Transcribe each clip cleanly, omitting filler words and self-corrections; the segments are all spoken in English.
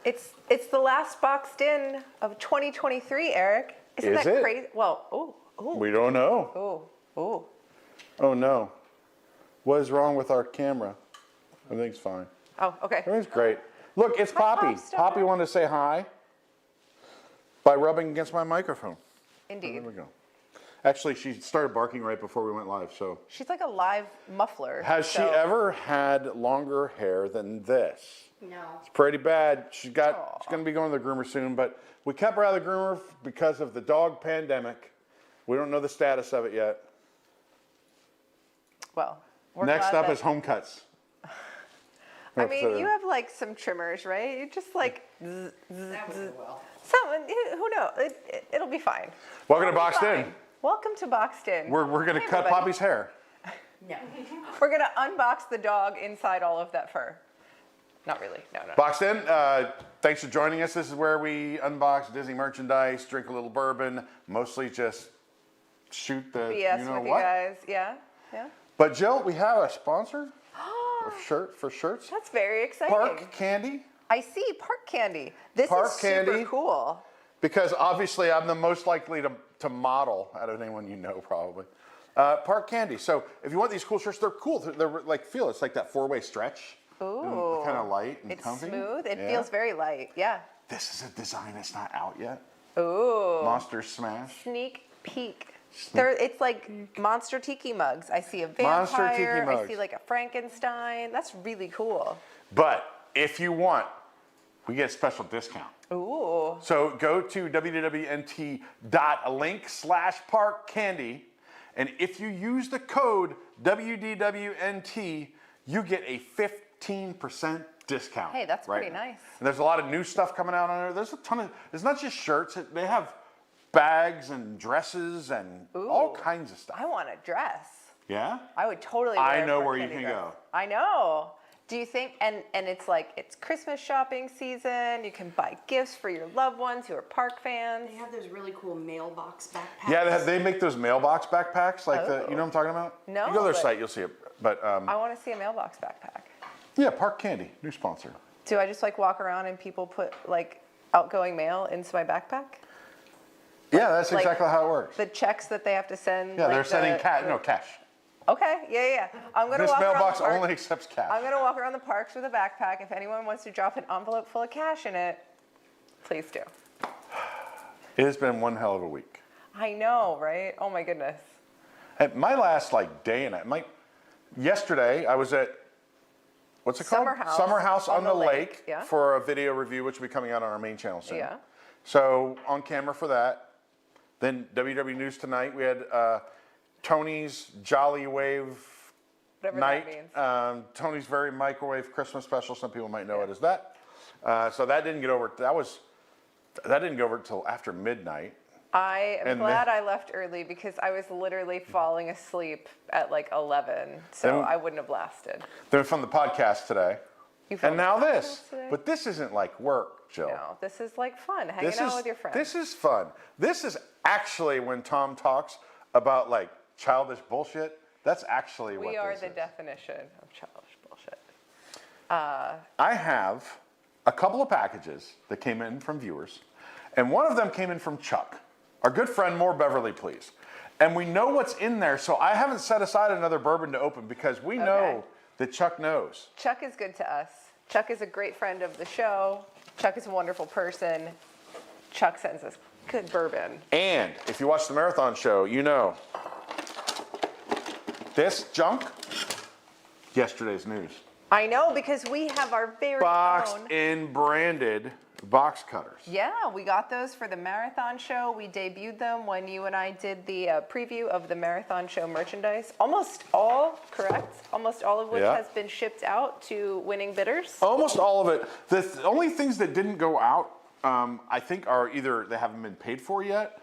It's the last boxed in of 2023, Eric. Isn't Is that it? crazy? Well, ooh. We don't know. Ooh. Oh no. What is wrong with our camera? Everything's fine. Oh, okay. Everything's great. Look, it's Poppy. Popstar. Poppy wanted to say hi by rubbing against my microphone. Indeed. There we go. Actually, she started barking right before we went live, so. She's like a live muffler. Has she ever had longer hair than this? No. It's pretty bad. She's going to be going to the groomer soon, but we kept her out of the groomer because of the dog pandemic. We don't know the status of it yet. Well, we're Next glad up that- is home cuts. I mean, you have like some trimmers, right? You just like That would go well. someone. Who knows? It'll be fine. Welcome to Boxed In. Welcome to Boxed In. We're going to Hey, cut everybody. Poppy's hair. No. We're gonna unbox the dog inside all of that fur. Not really. No. Boxed In, thanks for joining us. This is where we unbox Disney merchandise, drink a little bourbon, mostly just shoot the BS you know with what. you guys. Yeah. But Jill, we have a sponsor for shirts. That's very exciting. Park Candy. I see Park Candy. This Park is super Candy. cool. Because obviously I'm the most likely to model out of anyone you know probably. Park Candy. So if you want these cool shirts, they're cool. They're like it's like that 4-way stretch. Ooh. Kind of light and It's comfy. smooth. It Yeah. feels very light. Yeah. This is a design that's not out yet. Ooh. Monster Smash. Sneak peek. It's like monster tiki mugs. I see a vampire. Monster tiki mugs. I see like a Frankenstein. That's really cool. But if you want, we get a special discount. Ooh. So go to www.link/parkcandy, and if you use the code WDWNT, you get a 15% discount. Hey, that's right pretty now. nice. And there's a lot of new stuff coming out on there. There's a ton of, it's not just shirts, they have bags and dresses and all kinds of stuff. I want a dress. Yeah? I would totally wear I a know Park where you Candy can dress. go. I know. Do you think, and it's like, it's Christmas shopping season. You can buy gifts for your loved ones who are park fans. They have those really cool mailbox backpacks. Yeah, they make those mailbox backpacks, like you know what I'm talking about? No, You go to their but- site, you'll see it. But I want to see a mailbox backpack. yeah, Park Candy, new sponsor. Do I just like walk around and people put like outgoing mail into my backpack? Yeah, that's like exactly how it works. The checks that they have to send. Yeah, like they're sending cash. Okay, yeah. I'm gonna This walk around mailbox the park. only accepts cash. I'm gonna walk around the parks with a backpack. If anyone wants to drop an envelope full of cash in it, please do. It has been one hell of a week. I know, right? Oh my goodness. And my last day and yesterday I was at, what's it Summer called? House Summer House on on the the lake, lake yeah. for a video review, which will be coming out on our main channel soon. Yeah. So on camera for that. Then WW News Tonight, we had Tony's Jolly Wave Whatever night. that means. Tony's Very Microwave Christmas Special. Some people might know it as that. So that didn't get over. That didn't go over until after midnight. I am And glad then- I left early because I was literally falling asleep at like 11, so Then- I wouldn't have lasted. Then we filmed the podcast today, You and filmed now the this. podcast today? But this isn't like work, Jill. No, this is like fun, hanging out with your friends. This is fun. This is actually when Tom talks about like childish bullshit. That's actually what we are this the is. definition of childish bullshit. I have a couple of packages that came in from viewers, and one of them came in from Chuck, our good friend, More Beverly Please. And we know what's in there, so I haven't set aside another bourbon to open because we know that Chuck knows. Chuck is good to us. Chuck is a great friend of the show. Chuck is a wonderful person. Chuck sends us good bourbon. And if you watch the marathon show, you know this junk, yesterday's news. I know, because we have our very Boxed own. in branded box cutters. Yeah, we got those for the marathon show. We debuted them when you and I did the preview of the marathon show merchandise. Almost all, correct? Almost all of which Yeah. has been shipped out to winning bidders. Almost all of it. The only things that didn't go out, I think, are either they haven't been paid for yet,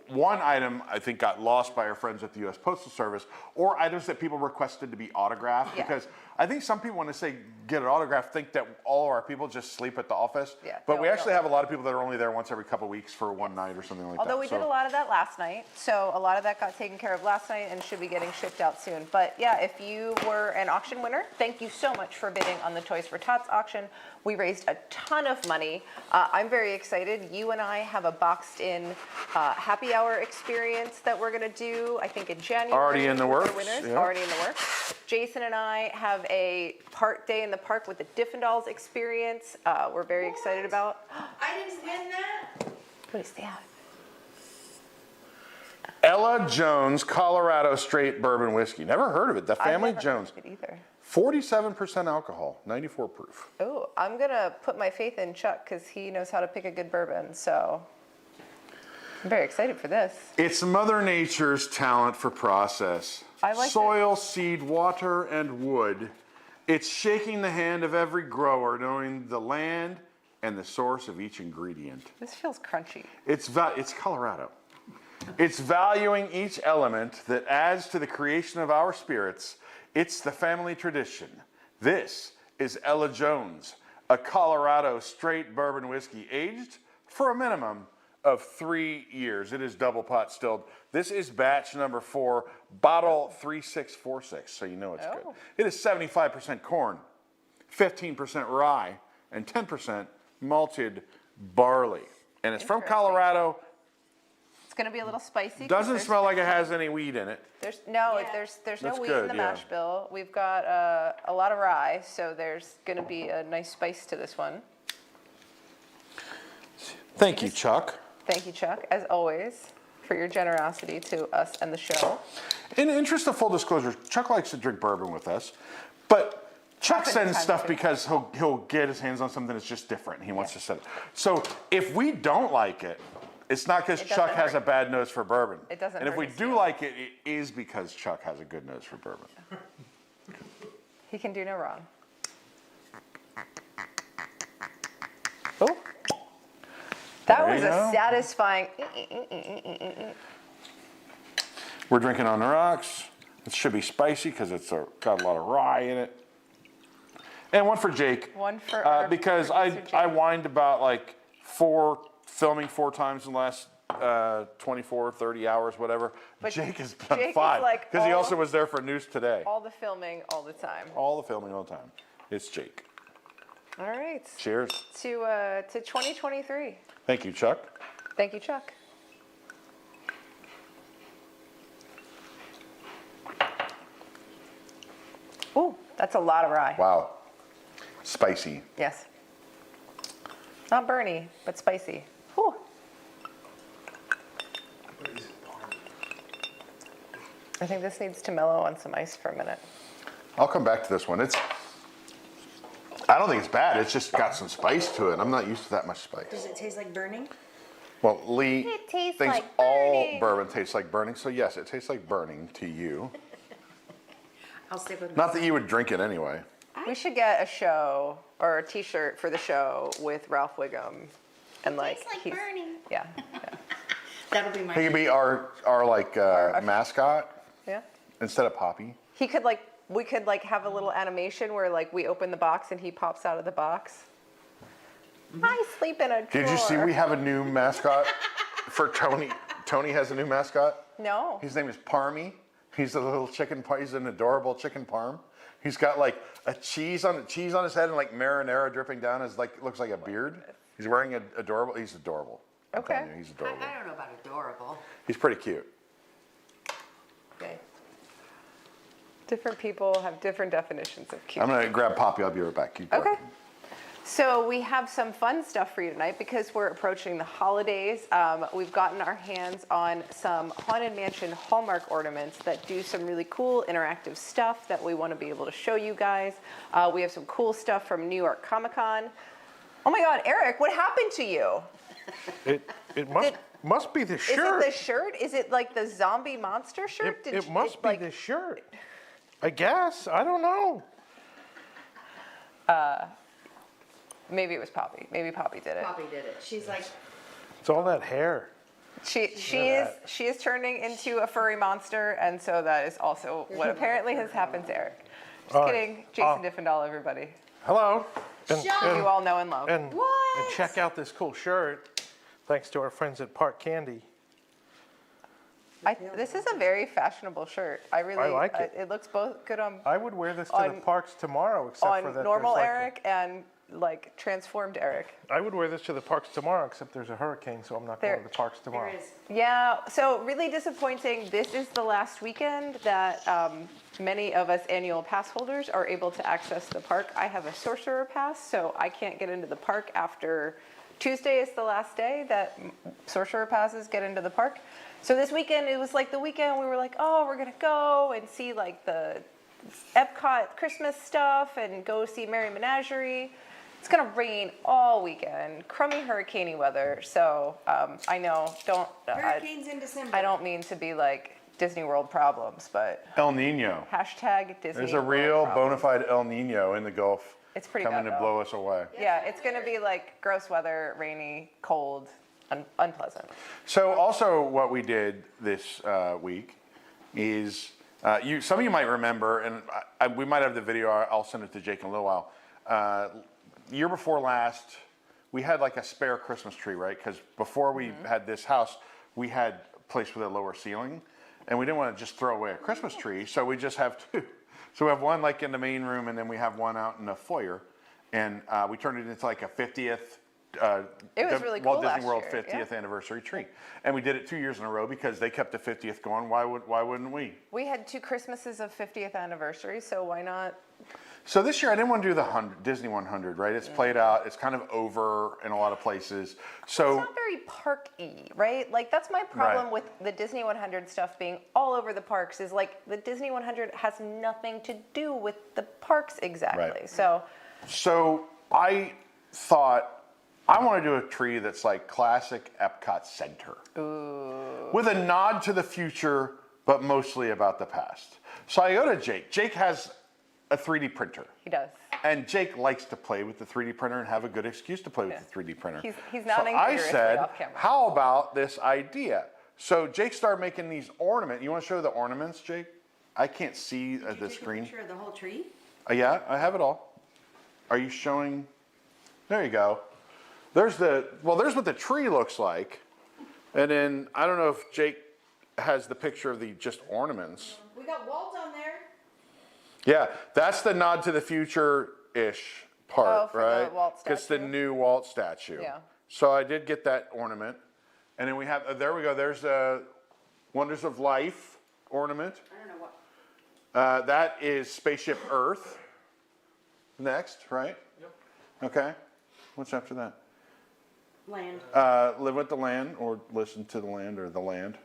one item I think got lost by our friends at the U.S. Postal Service, or items that people requested to be autographed. Yeah. Because I think some people, when they say get an autograph, think that all of our people just sleep at the office. Yeah, but they we all actually don't. have a lot of people that are only there once every couple of weeks for one night or something like that. Although we did a lot of that last night, so a lot of that got taken care of last night and should be getting shipped out soon. But yeah, if you were an auction winner, thank you so much for bidding on the Toys for Tots auction. We raised a ton of money. I'm very excited. You and I have a boxed in happy hour experience that we're gonna do, I think in January. Already in the with works, the winners. yeah. Already in the works. Jason and I have a park day in the park with the Dippin' Dolls experience. We're very excited about. I didn't win that. What is that? Ella Jones Colorado Straight Bourbon Whiskey. Never heard of it. The Family I've never Jones. heard of it either. 47% alcohol, 94 proof. Oh, I'm gonna put my faith in Chuck because he knows how to pick a good bourbon. So I'm very excited for this. It's Mother Nature's talent for process. I like soil, seed, water, and wood. It's shaking the hand of every grower, knowing the land and the source of each ingredient. This feels crunchy. It's Colorado. It's valuing each element that adds to the creation of our spirits. It's the family tradition. This is Ella Jones, a Colorado straight bourbon whiskey aged for a minimum of 3 years. It is double pot stilled. This is batch number 4, bottle 3646, so you know it's good. Oh. It is 75% corn, 15% rye, and 10% malted barley. And it's from Interesting. Colorado. It's gonna be a little spicy. 'cause Doesn't there's- smell like it has any weed in it. There's Yeah. there's no That's wheat good, in the yeah. mash bill. We've got a lot of rye, so there's gonna be a nice spice to this one. Thank you, Chuck. Thank you, Chuck, as always, for your generosity to us and the show. In the interest of full disclosure, Chuck likes to drink bourbon with us, but Chuck Happens sends time stuff to. because he'll get his hands on something that's just different. He wants to set it. So if we don't like it, it's not because It Chuck doesn't has hurt. a bad nose for bourbon. It doesn't And if hurt we his do feelings. like it, it is because Chuck has a good nose for bourbon. He can do no wrong. Oh, that There was you a go. satisfying. We're drinking on the rocks. It should be spicy because it's got a lot of rye in it. And one for Jake. One for our because producer, I Jake. whined about like filming 4 times in the last 24, 30 hours, whatever. But Jake has done Jake is 5 like because he all- also was there for news today. All the filming, all the time. All the filming all the time. It's Jake. All right. Cheers. To 2023. Thank you, Chuck. Thank you, Chuck. Ooh, that's a lot of rye. Wow. Spicy. Yes. Not burny, but spicy. Whew. I think this needs to mellow on some ice for a minute. I'll come back to this one. I don't think it's bad. It's just got some spice to it. I'm not used to that much spice. Does it taste like burning? Well, Lee It tastes thinks like all burning. bourbon tastes like burning. So yes, it tastes like burning to you. I'll stick with Not that you would drink it anyway. We should get a show or a T-shirt for the show with Ralph Wiggum, and like Tastes like he's- burning. Yeah, That'll be my. He could be our like mascot yeah. instead of Poppy. He could like we could like have a little animation where like we open the box and he pops out of the box. I sleep in a drawer. Did you see we have a new mascot for Tony? Tony has a new mascot. No. His name is Parmy. He's a little chicken. He's an adorable chicken parm. He's got like a cheese on his head and like marinara dripping down his looks like a beard. He's wearing a adorable. He's adorable. I'm Okay. telling you, he's adorable. I don't know about adorable. He's pretty cute. Okay. Different people have different definitions of cute. I'm gonna grab Poppy. I'll be right back. Keep Okay. going. So we have some fun stuff for you tonight because we're approaching the holidays. We've gotten our hands on some Haunted Mansion Hallmark ornaments that do some really cool interactive stuff that we want to be able to show you guys. We have some cool stuff from New York Comic Con. Oh my God, Eric, what happened to you? It must be the Is shirt. it the shirt? Is it like the zombie monster shirt? It must be the shirt. I guess. I don't know. Maybe it was Poppy. Maybe Poppy did it. Poppy did it. She's like, It's all that hair. She is turning into a furry monster, and so that is also what apparently has happened to Eric. Just All right. kidding, Jason Diffendahl, everybody. Hello. And, You all know and love. and check out this cool shirt, thanks to our friends at Park Candy. This is a very fashionable shirt. I like it. It looks both good on I would wear this to the parks tomorrow, except for that normal there's Eric and like transformed Eric. I would wear this to the parks tomorrow, except there's a hurricane, so I'm not going to the parks tomorrow. There is. Yeah, so really disappointing. This is the last weekend that many of us annual pass holders are able to access the park. I have a sorcerer pass, so I can't get into the park after Tuesday is the last day that sorcerer passes get into the park. So this weekend, it was like the weekend we were like, oh, we're gonna go and see like the Epcot Christmas stuff and go see Merry Menagerie. It's gonna rain all weekend, crummy hurricaney weather. So I know, Hurricanes in December. I don't mean to be like Disney World problems, but El Nino. hashtag Disney There's a World real bona problems. fide El Nino in the Gulf. It's pretty coming bad, to though. blow us away. Yeah, it's gonna be like gross weather, rainy, cold, unpleasant. So also what we did this week is, some of you might remember, and we might have the video, I'll send it to Jake in a little while. Year before last, we had like a spare Christmas tree, right? Because before we had this house, we had a place with a lower ceiling, and we didn't want to just throw away a Christmas tree, so we just have two. So we have one like in the main room, and then we have one out in the foyer, and we turned it into like a 50th It was really cool Walt Disney last World year, 50th yeah. anniversary tree. And we did it 2 years in a row because they kept the 50th going. Why wouldn't we? We had 2 Christmases of 50th anniversary, so why not? So this year I didn't want to do the Disney 100, right? It's played out. It's kind of over in a lot of places. So It's not very park-y, right? Like that's my problem Right. with the Disney 100 stuff being all over the parks is like the Disney 100 has nothing to do with the parks exactly. Right. So I thought I want to do a tree that's like classic Epcot Center. Ooh. With a nod to the future, but mostly about the past. So I go to Jake. Jake has a 3D printer. he does. And Jake likes to play with the 3D printer and have a good excuse to play with the 3D printer. He's So nodding I vigorously said, off camera. how about this idea? So Jake started making these ornaments. You want to show the ornaments, Jake? I can't see Did you the take a screen. picture of the whole tree? Yeah, I have it all. Are you showing? There you go. There's what the tree looks like. And then I don't know if Jake has the picture of the just ornaments. We got Walt on there. Yeah, that's the nod to the future-ish part, for the right? Walt It's the statue? new Walt statue. Yeah. So I did get that ornament. And then we have, there we go, there's the Wonders of Life ornament. I don't know what. That is Spaceship Earth. Next, right? Yep. Okay. What's after that? Land. Live with the land, or listen to the land, or the land.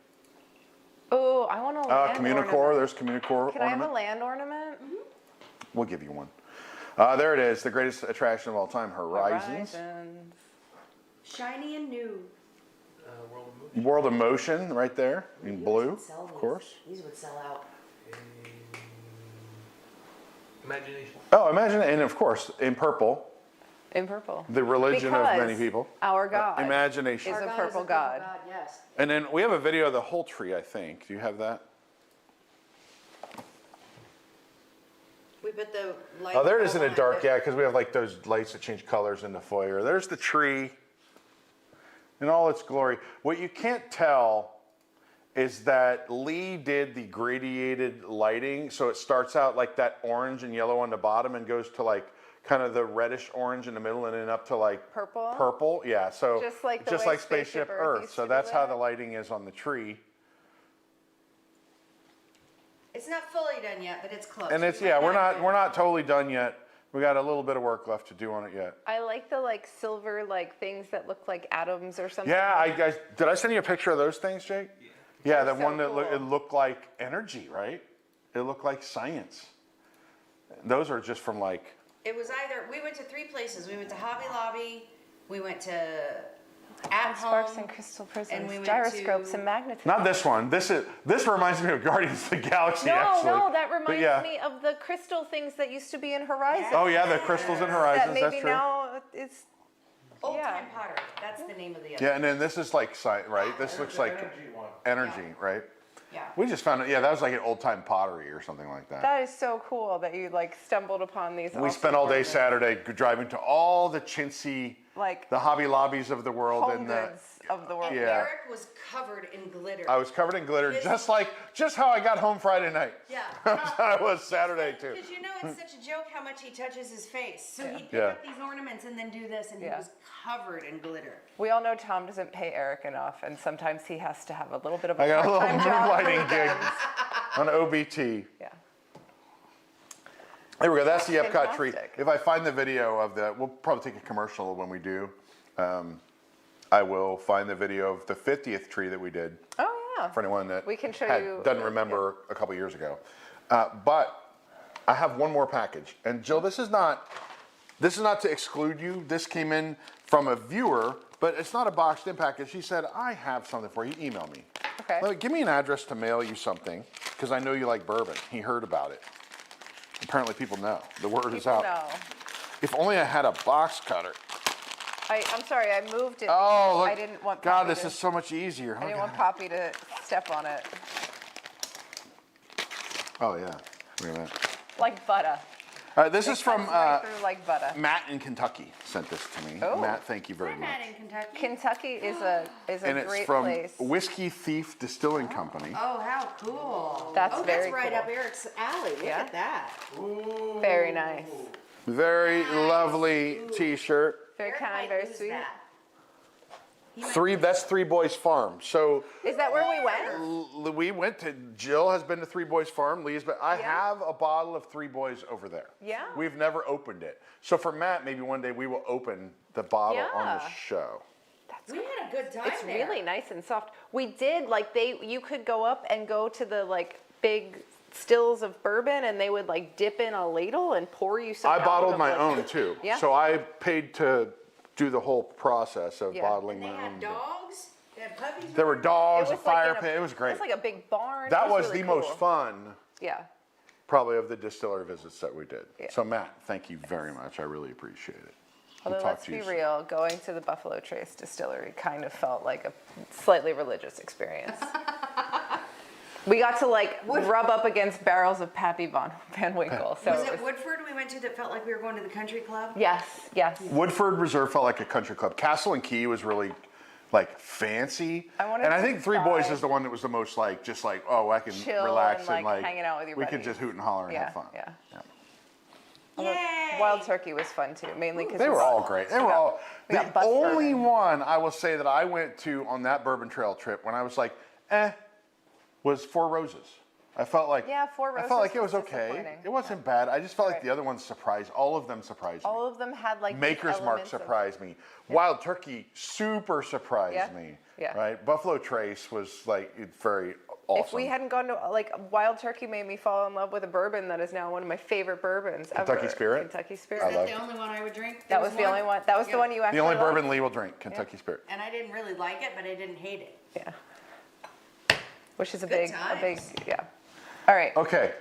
Oh, I want a land Communicore, ornament. there's Communicore Can I have ornament. a land ornament? We'll give you one. There it is, the greatest attraction of all time, Horizons. Shiny and new. World of Motion, right there, in blue, Sell of these. course. These would sell out. Imagination. Oh, imagine, and of course, in purple, In purple. the religion of many Because people. Our God. Imagination. Is Our a God purple god. yes. And then we have a video of the whole tree, I think. Do you have that? We put the light. Oh, there it is in the bulb on dark, it. yeah, because we have like those lights that change colors in the foyer. There's the tree in all its glory. What you can't tell is that Lee did the gradiated lighting. So it starts out like that orange and yellow on the bottom and goes to like kind of the reddish orange in the middle and then up to like Purple? Purple, yeah. So Just like the way Spaceship Earth Earth. used So to do that's how that? the lighting is on the tree. It's not fully done yet, but it's close. And it's, We yeah, went we're back not there. totally done yet. We got a little bit of work left to do on it yet. I like the like silver like things that look like atoms or something. Yeah, did I send you a picture of those things, Jake? Yeah, the They're so one that cool. it looked like energy, right? It looked like science. Those are just from like, It was either, we went to 3 places. We went to Hobby Lobby, we went to At Sparks Home. and crystal prisms, and we went gyroscopes to- and magnetism. not this one. This reminds me of Guardians of the Galaxy, No, actually. no, that But reminds yeah. me of the crystal things that used to be in Horizon. Oh yeah, the crystals and That horizons. maybe That's true. now it's Old Yeah. Time Pottery. That's the name of the other. Yeah, and then this is like, right? This looks like Energy one. energy, right? Yeah. We just found it. Yeah, that was like an old time pottery or something like that. That is so cool that you like stumbled upon these. We awesome spent all day ornaments. Saturday driving to all the chintzy, Like the Hobby Lobbies of the world, home and goods of the world. And Yeah. Eric was covered in glitter. I was covered in glitter, His- just how I got home Friday night. Yeah. I was Saturday too. Because you know it's such a joke how much he touches his face. So he'd pick Yeah. up these ornaments and then do this, and he Yeah. was covered in glitter. We all know Tom doesn't pay Eric enough, and sometimes he has to have a little bit of a I got a little part-time job. moonlighting gig on OBT. Yeah. There we go. That's the Epcot tree. Fantastic. If I find the video of that, we'll probably take a commercial when we do. I will find the video of the 50th tree that we did. Oh yeah. For anyone that We can show had- you- doesn't remember a couple years ago. But I have one more package. And Jill, this is not to exclude you. This came in from a viewer, but it's not a boxed in package. He said, I have something for you. Email me. Okay. Well, give me an address to mail you something, because I know you like bourbon. He heard about it. Apparently people know. The word is People out. know. If only I had a box cutter. I'm sorry, I moved it. Oh, because look. I didn't want. God, Poppy this to, is so much easier. I didn't want Poppy to step on it Oh, yeah. Look at that. like butter. All right, this It is from cuts right through like butter. Matt in Kentucky sent this to me. Oh. Matt, thank you very I'm much. not in Kentucky. Kentucky is a And it's great from place. Whiskey Thief Distilling Company. Oh, how cool. That's that's very right cool. up Eric's alley. Look Yeah. at that. Very nice. Very lovely T-shirt. Very Eric kind, might very use sweet. that. He might That's Three Boys Farm. So Is that where we went? we went to, Jill has been to Three Boys Farm, Lee's been, I Yeah. have a bottle of Three Boys over there. Yeah. We've never opened it. So for Matt, maybe one day we will open the bottle on the Yeah. show. We had a good time It's there. really nice and soft. We did like you could go up and go to the like big stills of bourbon, and they would like dip in a ladle and pour you some. I out bottled of, my like- own too. Yeah. So I paid to do the whole process of Yeah. bottling And they my had own. dogs. They had puppies. There were dogs, a It was like fire in a- pit. It was great. It's like a big barn. That It was really the cool. most fun, Yeah. probably, of the distillery visits that we did. Yeah. So Matt, thank you very much. I really appreciate it. We'll Although talk let's to be you soon. real, going to the Buffalo Trace Distillery kind of felt like a slightly religious experience. We got to like rub up against barrels of Pappy Van Winkle. So Was it it was- Woodford we went to that felt like we were going to the country club? yes, yes. Woodford Reserve felt like a country club. Castle and Key was really like fancy. I wanted and I to think Three Boys try- is the one that was the most like, just like, oh, I can Chill relax and, like, hanging out with your we could buddies. just hoot and holler and Yeah, have fun. yeah. Yay! Wild Turkey was fun too, mainly because They were all great. They were all. we The got bus only bourbon. one I will say that I went to on that Bourbon Trail trip when I was like, was Four Roses. I felt like Yeah, Four I Roses felt like it was was okay. disappointing. It wasn't bad. I just felt like Right. the other ones surprised. All of them surprised me. All of them had like these Maker's Mark elements of- surprised me. Wild Turkey super surprised Yeah, me. yeah. Right. Buffalo Trace was like very awesome. If we hadn't gone to like Wild Turkey, made me fall in love with a bourbon that is now one of my favorite bourbons ever. Kentucky Spirit? Kentucky Is Spirit. I that love the it. only one I would drink? That There was the only one. That was the Yeah. one you actually the only liked? bourbon Lee will drink, Kentucky Spirit. And I didn't really like it, but I didn't hate it. Yeah. Which is a Good big, times. yeah. All right. Okay.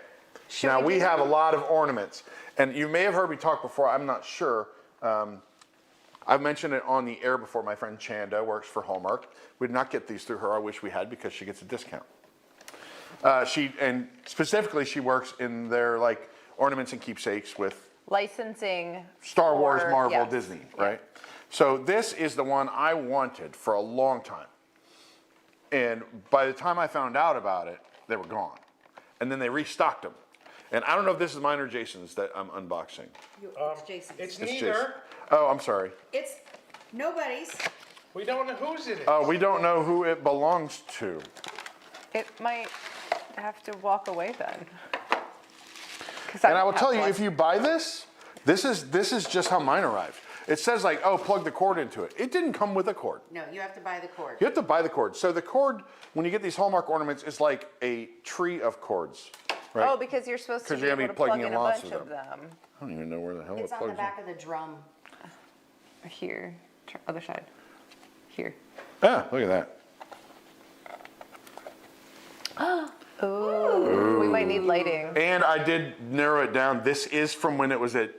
Should now we we do- have a lot of ornaments, and you may have heard me talk before. I'm not sure. I've mentioned it on the air before. My friend Chanda works for Hallmark. We did not get these through her. I wish we had, because she gets a discount. And specifically, she works in their like ornaments and keepsakes with Licensing. Star Wars, for- Marvel, yes. Disney, right? So this is the one I wanted for a long time. And by the time I found out about it, they were gone. And then they restocked them. And I don't know if this is mine or Jason's that I'm unboxing. It's Jason's. It's It's neither. Jason. Oh, I'm sorry. It's nobody's. We don't know whose it is. We don't know who it belongs to. It might have to walk away then. And I will tell you, if you buy this, this is just how mine arrived. It says like, oh, plug the cord into it. It didn't come with a cord. No, you have to buy the cord. You have to buy the cord. So the cord, when you get these Hallmark ornaments, is like a tree of cords. Right? Oh, because you're supposed to 'Cause be you're gonna able be to plug plugging in in a lots bunch of of them. I don't even know where the hell It's it on the plugs back of the drum. Here, other side. Here. in. Ah, look at that. Ooh, we might need lighting. And I did narrow it down. This is from when it was at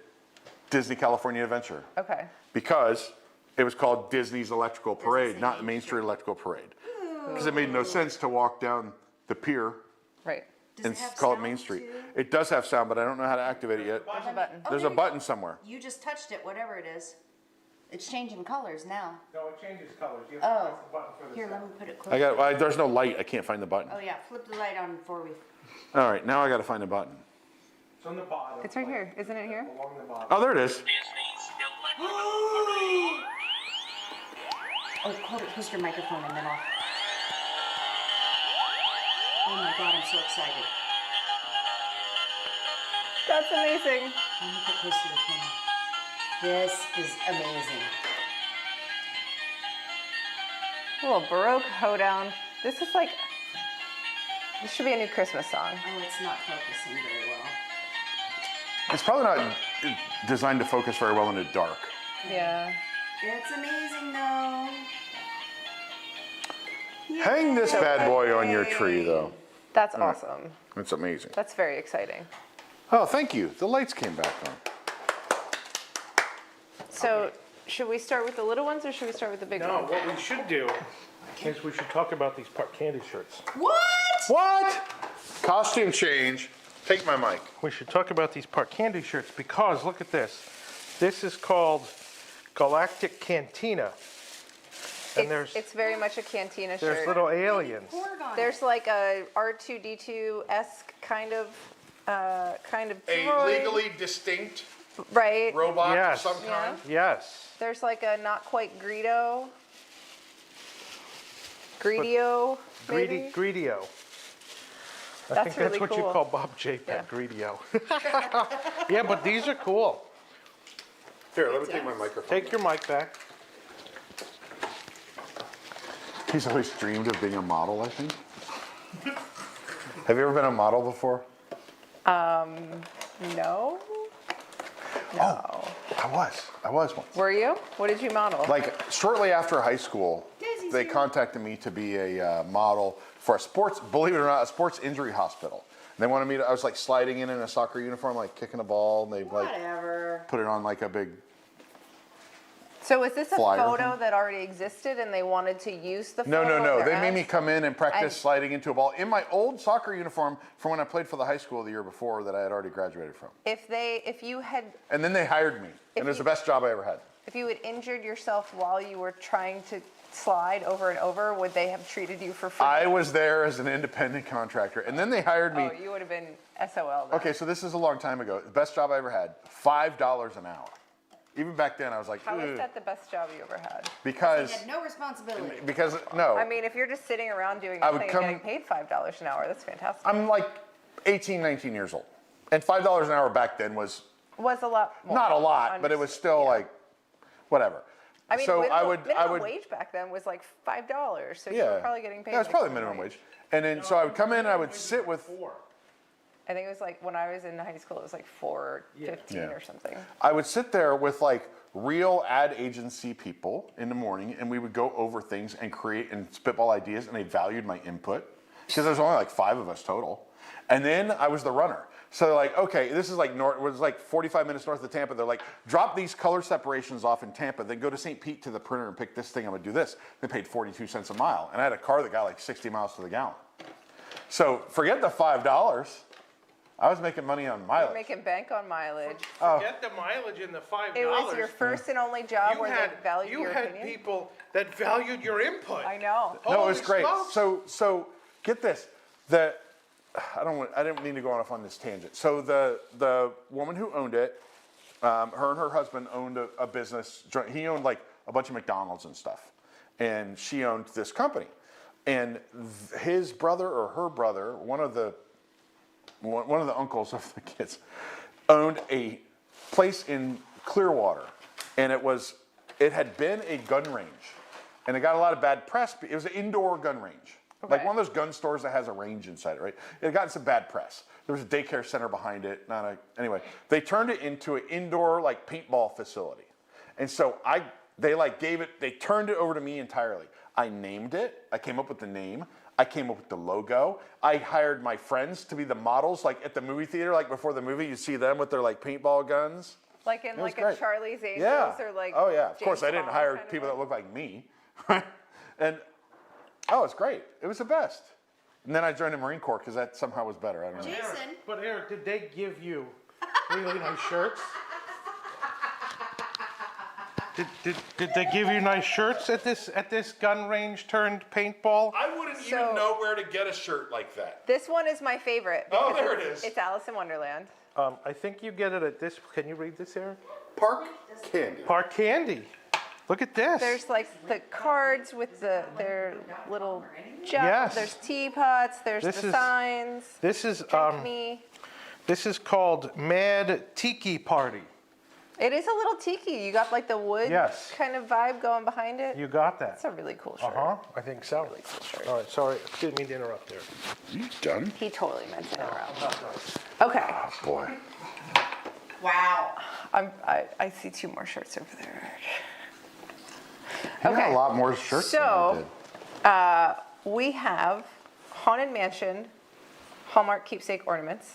Disney California Adventure. Okay. Because it was called Disney's Electrical Parade, not the Main Street Electrical Parade. Because it made no sense to walk down the pier Right. Does and it have call it sound, Main Street. too? It does have sound, but I don't know how to activate it yet. There's a button. Oh, There's there a you button go. somewhere. You just touched it, whatever it is. It's changing colors now. No, it changes colors. You Oh. press the button for the Here, let sound. me put it I closer. got. There's no light. I can't find the button. Oh yeah, flip the light on before we. All right, now I got to find the button. It's on the bottom. It's right here. Isn't it here? Along the bottom. Oh, there it is. Oh, hold it, twist your microphone and then I'll. Oh my god, I'm so excited. That's amazing. Let me put close to the camera. This is amazing. A little Baroque hoedown. This is like, this should be a new Christmas song. Oh, it's not focusing very well. It's probably not designed to focus very well in the dark. Yeah. It's amazing though. Hang this bad boy on your tree, though. That's awesome. It's amazing. That's very exciting. Oh, thank you. The lights came back on. So, should we start with the little ones or should we start with the big No, ones? what we should do is we should talk about these Park Candy shirts. What? What? Costume change. Take my mic. We should talk about these Park Candy shirts because look at this. This is called Galactic Cantina. And It's very much a cantina there's shirt. little aliens. Poured on There's like a R2D2-esque kind of droid, distinct right? robot Yes. of some kind. Yes. There's like a not quite Greedo. Greedio, maybe? Greedio. I That's think really that's what you cool. call Bob J. Yeah. Greedio. Yeah, but these are cool. Here, let me take my microphone. Take your mic back. He's always dreamed of being a model, I think. Have you ever been a model before? No? No. I was once. Were you? What did you model? Like shortly after high school, Daisy's they here. contacted me to be a model for a sports, believe it or not, a sports injury hospital. And they wanted me to, I was like sliding in a soccer uniform, like kicking a ball, and they like Whatever. put it on like a big, So was this a flyer photo thing? that already existed and they wanted to use the no, photo? no, no. in They their made me ads? come in and practice And- sliding into a ball in my old soccer uniform from when I played for the high school the year before that I had already graduated from. If you had And then they hired me, and it was the best job I ever had. If you had injured yourself while you were trying to slide over and over, would they have treated you for free? I was there as an independent contractor, and then they hired me. Oh, you would have been SOL then. Okay, so this is a long time ago. The best job I ever had, $5 an hour. Even back then, I was like, How is "Ugh," that the best job you ever had? because They had no responsibility. no, I mean, if you're just sitting around doing I would nothing come- and getting paid $5 an hour, that's fantastic. I'm like 18, 19 years old, and $5 an hour back then was Was a lot more. not a lot, but it was still Yeah. like whatever. I mean, so minimum wage back then was like $5, so you were probably getting paid. Yeah, it's like probably minimum minimum wage. And then so I would come in, and I would sit with. I think it was like when I was in high school, it was like $4.15 Yeah. or something. I would sit there with like real ad agency people in the morning, and we would go over things and create and spitball ideas, and they valued my input because there's only like 5 of us total. And then I was the runner. So they're like, okay, this is like it was like 45 minutes north of Tampa. They're like, drop these color separations off in Tampa, then go to St. Pete to the printer and pick this thing. I'm gonna do this. They paid 42 cents a mile, and I had a car that got like 60 miles to the gallon. So forget the $5. I was making money on You're mileage. making bank on mileage. Forget the mileage and the $5. It was your first and only job You where had, they valued you your had opinion. people that valued your input. I know. No, it was Holy great. smokes. So get this. I didn't mean to go off on this tangent. So the woman who owned it, her and her husband owned a business. He owned like a bunch of McDonald's and stuff, and she owned this company. And his brother or her brother, one of the uncles of the kids, owned a place in Clearwater, and it had been a gun range, and it got a lot of bad press. It was an indoor gun range. Like Okay. one of those gun stores that has a range inside it, right? It got some bad press. There was a daycare center behind it. Anyway, they turned it into an indoor like paintball facility. And so they turned it over to me entirely. I named it. I came up with the name. I came up with the logo. I hired my friends to be the models, like at the movie theater, like before the movie, you see them with their like paintball guns. Like in It was like a great. Charlie's Angels Yeah. or like. Oh yeah. Of course, James I didn't Bond hire kind of people thing. that look like me. And oh, it's great. It was the best. And then I joined the Marine Corps because that somehow was better. I don't know. Jason. But Eric, did they give you really nice shirts? Did they give you nice shirts at this gun range turned paintball? I wouldn't So- even know where to get a shirt like that. This one is my favorite. Oh, because there it is. It's Alice in Wonderland. I think you get it at this. Can you read this, Eric? Park Candy. Park Candy. Look at this. There's like the cards with their little jug. Yes. There's teapots. There's This the is- signs. This is Drink me. this is called Mad Tiki Party. It is a little tiki. You got like the wood Yes. kind of vibe going behind it. You got that? It's a really cool shirt. I think so. Really cool shirt. All right, sorry, didn't mean to interrupt there. You done? He totally meant to interrupt. I'm not done. Okay. Oh boy. Wow. I see two more shirts over there. You got Okay. a lot more shirts So- than I did. We have Haunted Mansion Hallmark keepsake ornaments.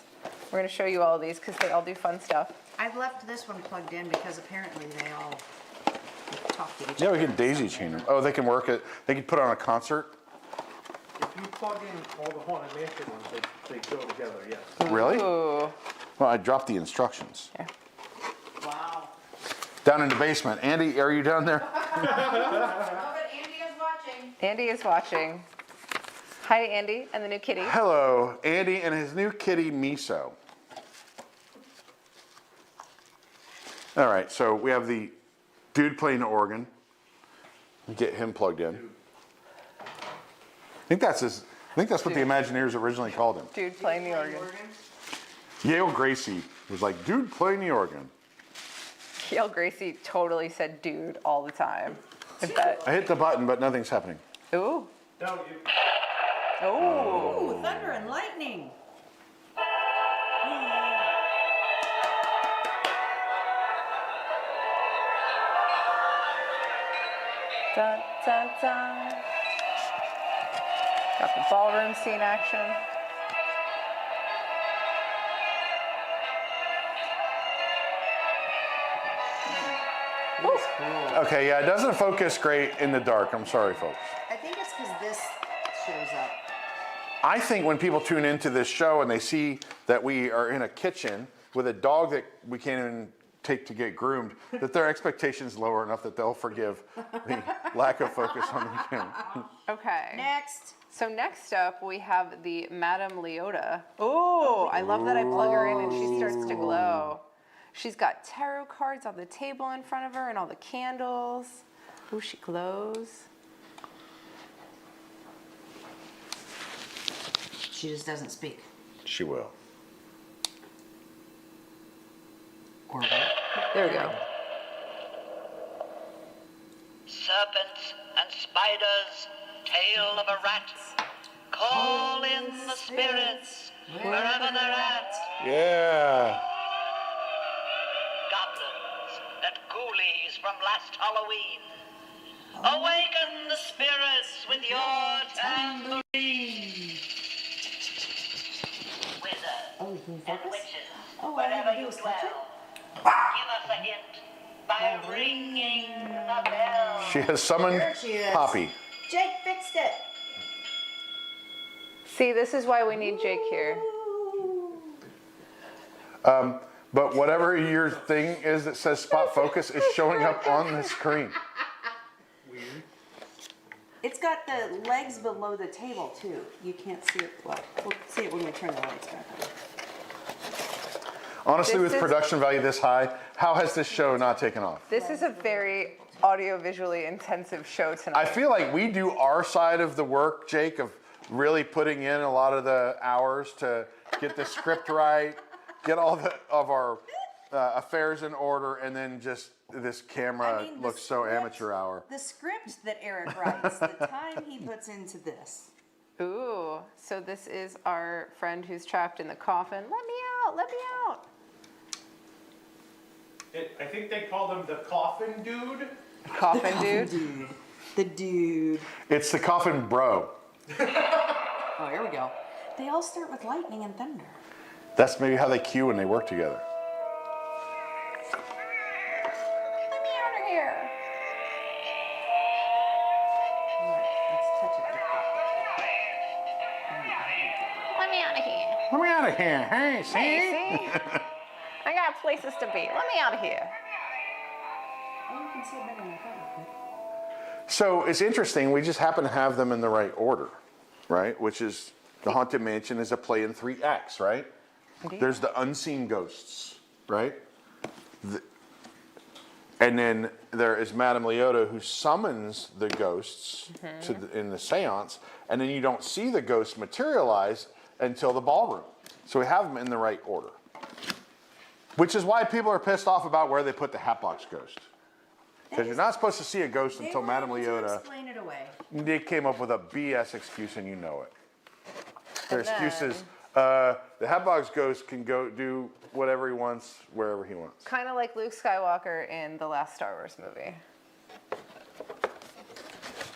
We're going to show you all of these because they all do fun stuff. I've left this one plugged in because apparently they all talk to each Yeah, other. we can daisy chain them. Oh, they can work it. They can put on a concert. If you plug in all the Haunted Mansion ones, they go together, yes. Really? Ooh. Well, I dropped the instructions. Yeah. Wow. Down in the basement. Andy, are you down there? Oh, but Andy is watching. Andy is watching. Hi, Andy, and the new kitty. Hello, Andy and his new kitty, Miso. All right, so we have the dude playing the organ. Get him plugged in. I think that's what the Imagineers originally called him. Dude playing the organ. Yale Gracie was like, dude playing the organ. Yale Gracie totally said dude all the time. I bet. I hit the button, but nothing's happening. Ooh. No, you, Ooh. Ooh, thunder and lightning. Dun, dun, dun. Got the ballroom scene action. Okay, yeah, it doesn't focus great in the dark. I'm sorry, folks. I think it's because this shows up. I think when people tune into this show and they see that we are in a kitchen with a dog that we can't even take to get groomed, that their expectations lower enough that they'll forgive the lack of focus on the camera. Okay. Next. So next up, we have the Madame Leota. Oh, I love that I plug her in and she starts to glow. She's got tarot cards on the table in front of her and all the candles. Oh, she glows. She just doesn't speak. She will. Or what? There we go. Serpents and spiders, tail of a rat. Call in the spirits wherever they're at. Yeah. Goblins and ghoulies from last Halloween. Awaken the spirits with your tambourine. Wizards and witches, wherever you dwell. Give us a hint by ringing the bell. She has summoned There she is. Poppy. Jake fixed it. See, this is why we need Jake here. But whatever your thing is that says spot focus is showing up on the screen. It's got the legs below the table too. You can't see it. Well, we'll see it when we turn the lights back on. Honestly, This with is- production value this high, how has this show not taken off? This is a very audio-visually intensive show tonight. I feel like we do our side of the work, Jake, of really putting in a lot of the hours to get the script right, get all of our affairs in order, and then just this camera I mean, the looks so script- amateur hour. The script that Eric writes, the time he puts into this. Ooh, so this is our friend who's trapped in the coffin. Let me out, let me out. I think they called him the Coffin Dude. Coffin dude. Dude. The dude. It's the coffin bro. Oh, here we go. They all start with lightning and thunder. That's maybe how they cue when they work together. Let me out of here. All right, let's touch it. Let me out of here. Let me out of here. Hey, see? Hey, see? I got places to be. Let me out of here. Oh, you can see it better than I thought you could. So it's interesting. We just happen to have them in the right order, right? Which is the Haunted Mansion is a play in 3 acts, right? Indeed. There's the unseen ghosts, right? And then there is Madame Leota who summons the ghosts in the seance, and then you don't see the ghosts materialize until the ballroom. So we have them in the right order. Which is why people are pissed off about where they put the Hatbox Ghost. Because you're not supposed to see a ghost until Madame Leota. Explain it away. They came up with a BS excuse and you know it. Their And then- excuse is, the Hatbox Ghost can go do whatever he wants, wherever he wants. Kind of like Luke Skywalker in the last Star Wars movie.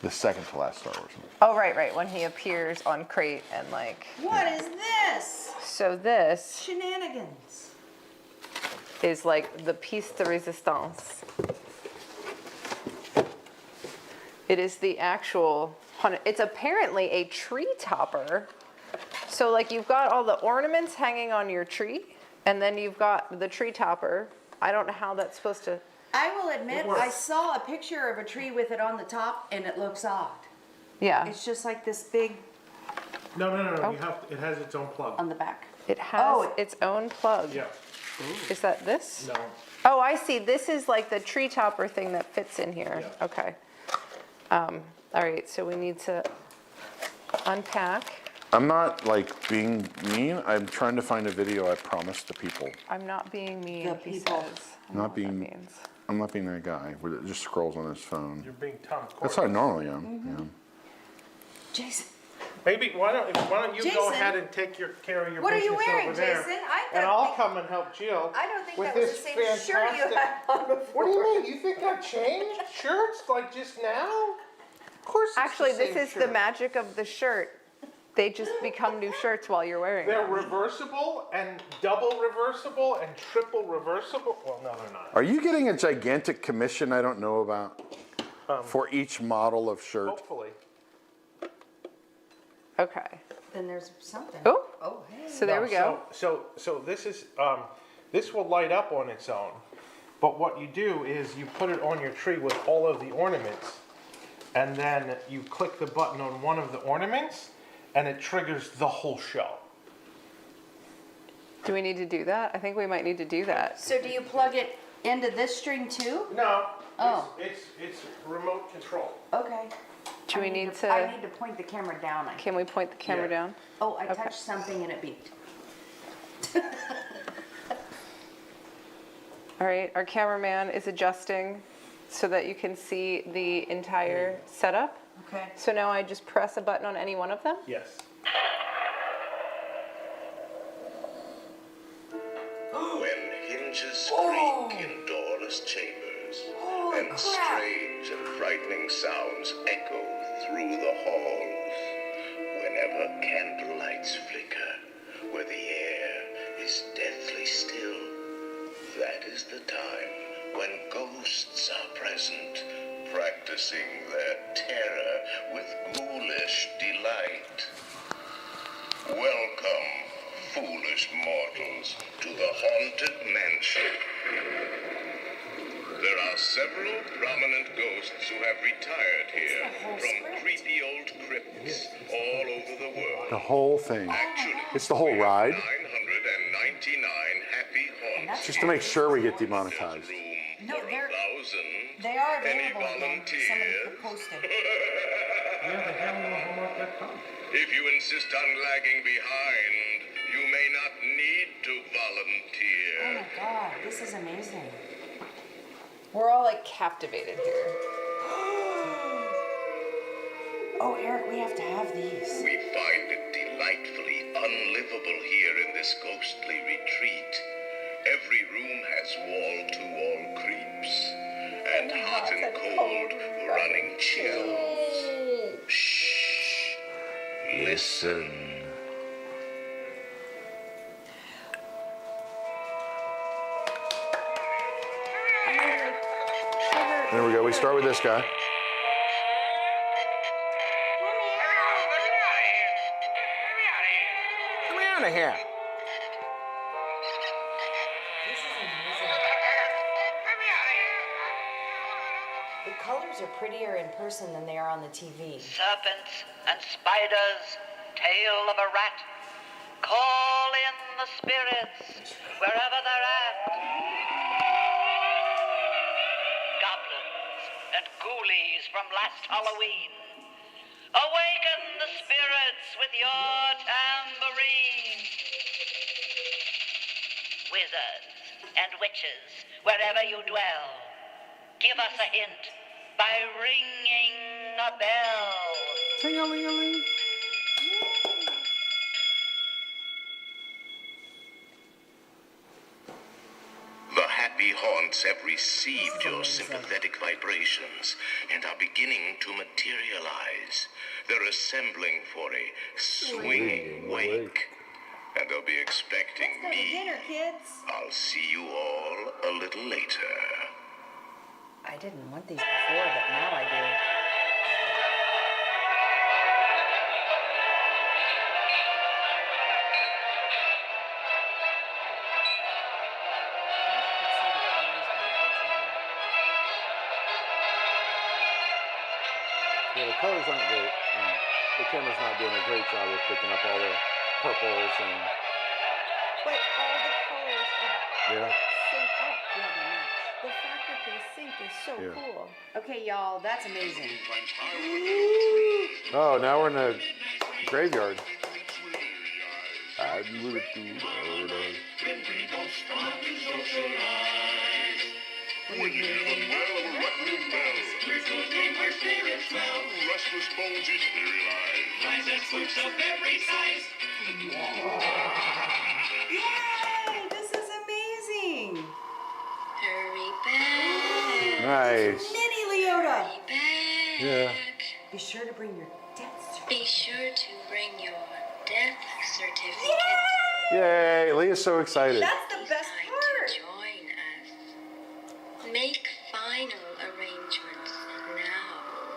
The second to last Star Wars movie. Oh, right, when he appears on Crate and like. What is this? So this Shenanigans. is like the piece de resistance. It is the actual, it's apparently a tree topper. So like you've got all the ornaments hanging on your tree, and then you've got the tree topper. I don't know how that's supposed to, I will admit, I saw a picture of a tree with it on the top, and it looks odd. yeah. It's just like this big No. Oh. You have. It has its own plug. on the back. It has Oh. its own plug. Yeah. Is that this? No. Oh, I see. This is like the tree topper thing that fits in here. Yeah. Okay. All right, so we need to unpack. I'm not like being mean. I'm trying to find a video I promised the people. I'm not being mean, The he people. says. I Not know what that being- means. I'm not being that guy that just scrolls on his phone. You're being Tom That's how I Cruise. normally am. Jason. Maybe why don't you go Jason. ahead and take care of your What are you business wearing, over there, Jason? I and don't I'll think- come and help Jill. I don't think with that was the this same shirt you fantastic- had on before. What do you mean? You think I've changed shirts like just now? Of course. It's Actually, the this same is the shirt. magic of the shirt. They just become new shirts while you're wearing They're them. reversible and double reversible and triple reversible. Well, no, they're not. Are you getting a gigantic commission I don't know about for each model of shirt? Hopefully. Okay. Then there's something. Oh, Oh, hey. so there we go. So this is this will light up on its own, but what you do is you put it on your tree with all of the ornaments, and then you click the button on one of the ornaments, and it triggers the whole show. Do we need to do that? I think we might need to do that. So do you plug it into this string too? No. Oh. It's remote control. Okay. Do we need to, I need to point the camera down. can we point the camera Yeah. down? Oh, I Okay. touched something and it beeped. All right, our cameraman is adjusting so that you can see the entire setup. Okay. So now I just press a button on any one of them? Yes. When hinges creak in doorless chambers, and strange and frightening sounds echo through the halls, whenever candle lights flicker, where the air is deathly still, that is the time when ghosts are present, practicing their terror with ghoulish delight. Welcome, foolish mortals, to the Haunted Mansion. There are several prominent ghosts who have retired here from creepy old crypts all over the world. The whole thing. Actually, It's the whole we have ride. 999 happy haunts. Just to make sure we get demonetized. Room No, for they're- 1,000. They are Any available again. Somebody volunteers? posted. Yeah, they have them on Hallmark.com. If you insist on lagging behind, you may not need to volunteer. Oh my god, this is amazing. We're all like captivated here. Oh, Eric, we have to have these. We find it delightfully unlivable here in this ghostly retreat. Every room has wall-to-wall creeps and hot and cold running chills. Shh. Listen. There we go. We start with this guy. Come out of here. The colors are prettier in person than they are on the TV. Serpents and spiders, tail of a rat. Call in the spirits wherever they're at. Goblins and ghoulies from last Halloween. Awaken the spirits with your tambourine. Wizards and witches, wherever you dwell, give us a hint by ringing a bell. Ting-a-ling-a-ling. The happy haunts have received your sympathetic vibrations and are beginning to materialize. They're assembling for a swinging wake. And they'll be expecting Go to me. dinner, kids. I'll see you all a little later. I didn't want these before, but now I do. Yeah, the colors aren't great. The camera's not doing a great job of picking up all the purples and But all the colors yeah. sync up. Yeah, they match. The fact that they sync is so Yeah. cool. Okay, y'all, that's amazing. Oh, now we're in the graveyard. Restless bones Yay! This is amazing. Hurry back, Nice. Mini Leota. hurry back. Yeah. Be sure to bring your death certificate. Be sure to bring your death certificate. Yay! Leah's so excited. That's the best Time part. to join us. Make final arrangements now.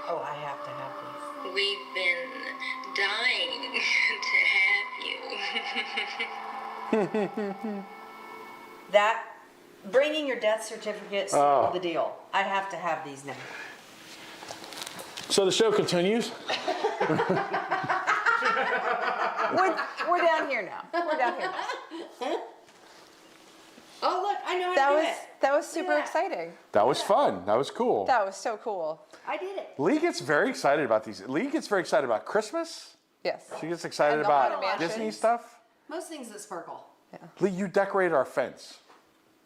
Oh, I have to have these. We've been dying to have you. That bringing your death certificate sealed the deal. I have to have these now. So the show continues. We're down here now. We're down here now. Oh, look, I know how to do it. That was super that. exciting. That was fun. That was cool. That was so cool. I did it. Lee gets very excited about these. Lee gets very excited about Christmas. Yes. She gets excited And the about Haunted Disney Mansions. stuff. Most things that sparkle. Lee, you decorated our fence.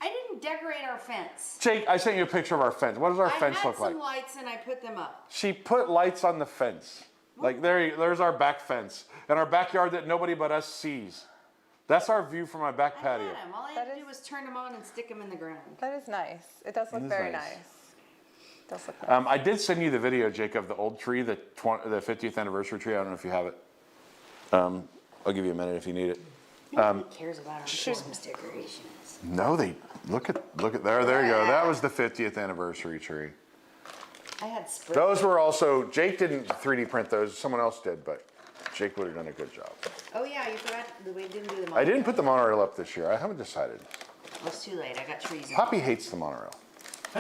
I didn't decorate our fence. Jake, I sent you a picture of our fence. What does our fence I had look some like? lights and I put them up. She put lights on the fence. Like there's our back fence and our backyard that nobody but us sees. That's our view from my back I patio. had them. All I had to do was turn them on and stick them in the ground. That is nice. It does look is very nice. nice. It does look nice. I did send you the video, Jake, of the old tree, the 50th anniversary tree. I don't know if you have it. I'll give you a minute if you need it. Who cares about our Christmas decorations? No, they look at there. There you go. That was the 50th anniversary tree. I had spray. Those were also Jake didn't 3D print those. Someone else did, but Jake would have done a good job. Oh yeah, you forgot. We didn't do them. I didn't put the monorail up this year. I haven't decided. It's too late. I got trees. in. Poppy hates the monorail,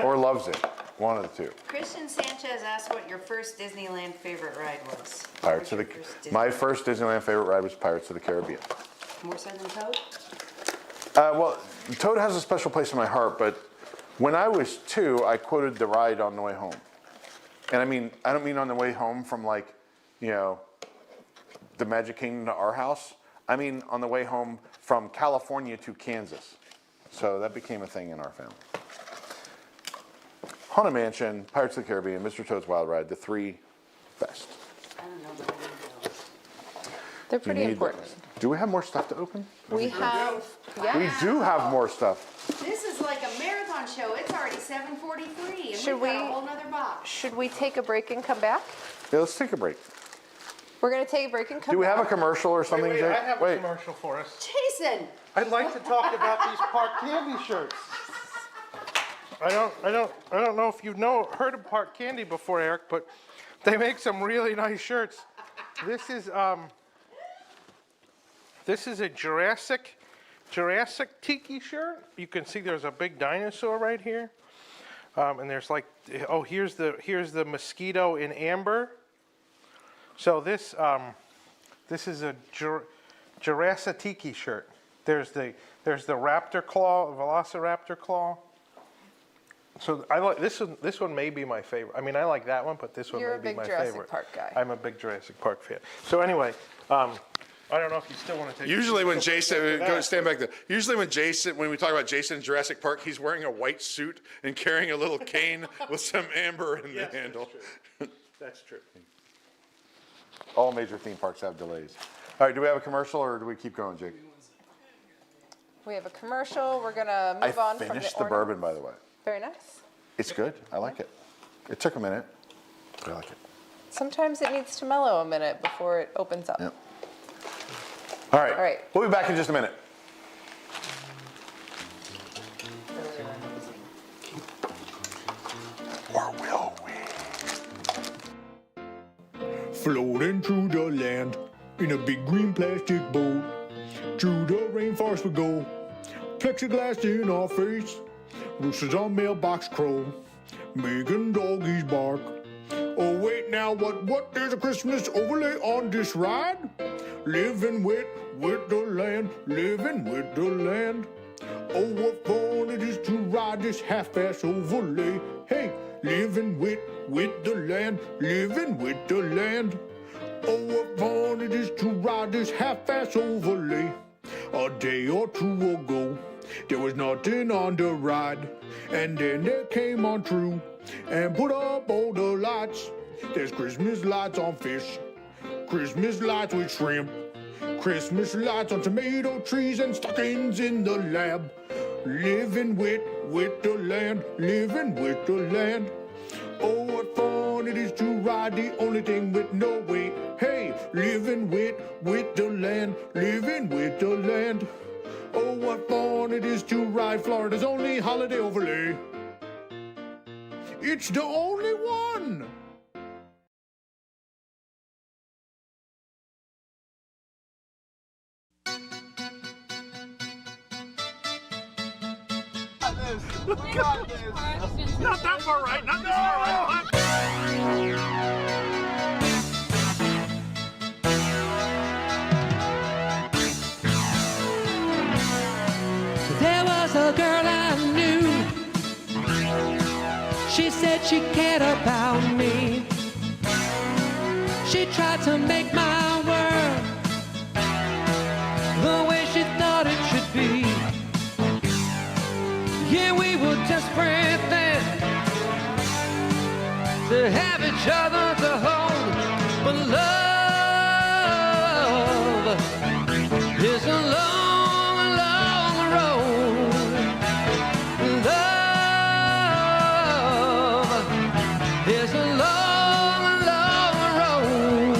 or loves it. One of the two. Christian Sanchez asked what your first Disneyland favorite ride was. Pirates of the. My first Disneyland favorite ride was Pirates of the Caribbean. More so than Toad? Well, Toad has a special place in my heart, but when I was 2, I quoted the ride on the way home. And I don't mean on the way home from the Magic Kingdom to our house. I mean on the way home from California to Kansas. So that became a thing in our family. Haunted Mansion, Pirates of the Caribbean, Mr. Toad's Wild Ride, the 3 best. I don't know, but I need those. They're You pretty need important. those. Do we have more stuff to open? We have, yeah. We do have more stuff. This is like a marathon show. It's already 7:43, and Should we've got we- a whole nother box. Should we take a break and come back? Yeah, let's take a break. We're gonna take a break and come Do we back. have a commercial or something, Wait, Jake? I have a commercial for us. Jason, I'd like to talk about these Park Candy shirts. don't know if you've heard of Park Candy before, Eric, but they make some really nice shirts. This is a Jurassic tiki shirt. You can see there's a big dinosaur right here, and there's like, oh, here's the mosquito in amber. So this is a Jurassic tiki shirt. There's the raptor claw, velociraptor claw. So I like this one. This one may be my favorite. I mean, I like that one, but this one You're may be my a big Jurassic favorite. Park guy. I'm a big Jurassic Park fan. So anyway, I don't know if you still want to take. Usually when Jason, stand back there. Usually when we talk about Jason in Jurassic Park, he's wearing a white suit and carrying a little cane with some amber in the handle. That's true. All major theme parks have delays. All right, do we have a commercial or do we keep going, Jake? We have a commercial. We're gonna move on from the finished the bourbon, by the way. Very nice. It's good. I like it. It took a minute. I like it. Sometimes it needs to mellow a minute before it opens up. Yep. All right. All right. We'll be back in just a minute. Or will we? Floating through the land in a big green plastic boat. Through the rainforest we go. Plexiglass in our face. Roosters on mailbox crow. Making doggies bark. Oh wait now, what? There's a Christmas overlay on this ride. Living with the land. Living with the land. Oh, what fun it is to ride this half-ass overlay. Hey, living with the land. Living with the land. Oh, what fun it is to ride this half-ass overlay. A day or two ago, there was nothing on the ride. And then they came on through and put up all the lights. There's Christmas lights on fish, Christmas lights with shrimp, Christmas lights on tomato trees and stockings in the lab. Living with the land, living with the land. Oh, what fun it is to ride the only thing with no weight. Hey, living with the land, living with the land. Oh, what fun it is to ride Florida's only holiday overlay. It's the only one. Not that far right. Not this far right. There was a girl I knew. She said she cared about me. She tried to make my world the way she thought it should be. Yeah, we were desperate then to have each other to hold. But love is a long, long road. Love is a long, long road.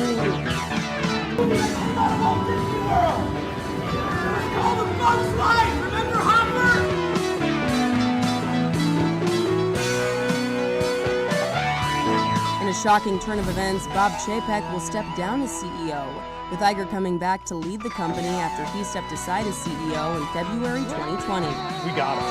All the Bugs Life! Remember Hopper? In a shocking turn of events, Bob Chapek will step down as CEO, with Iger coming back to lead the company after he stepped aside as CEO in February 2020. We got him.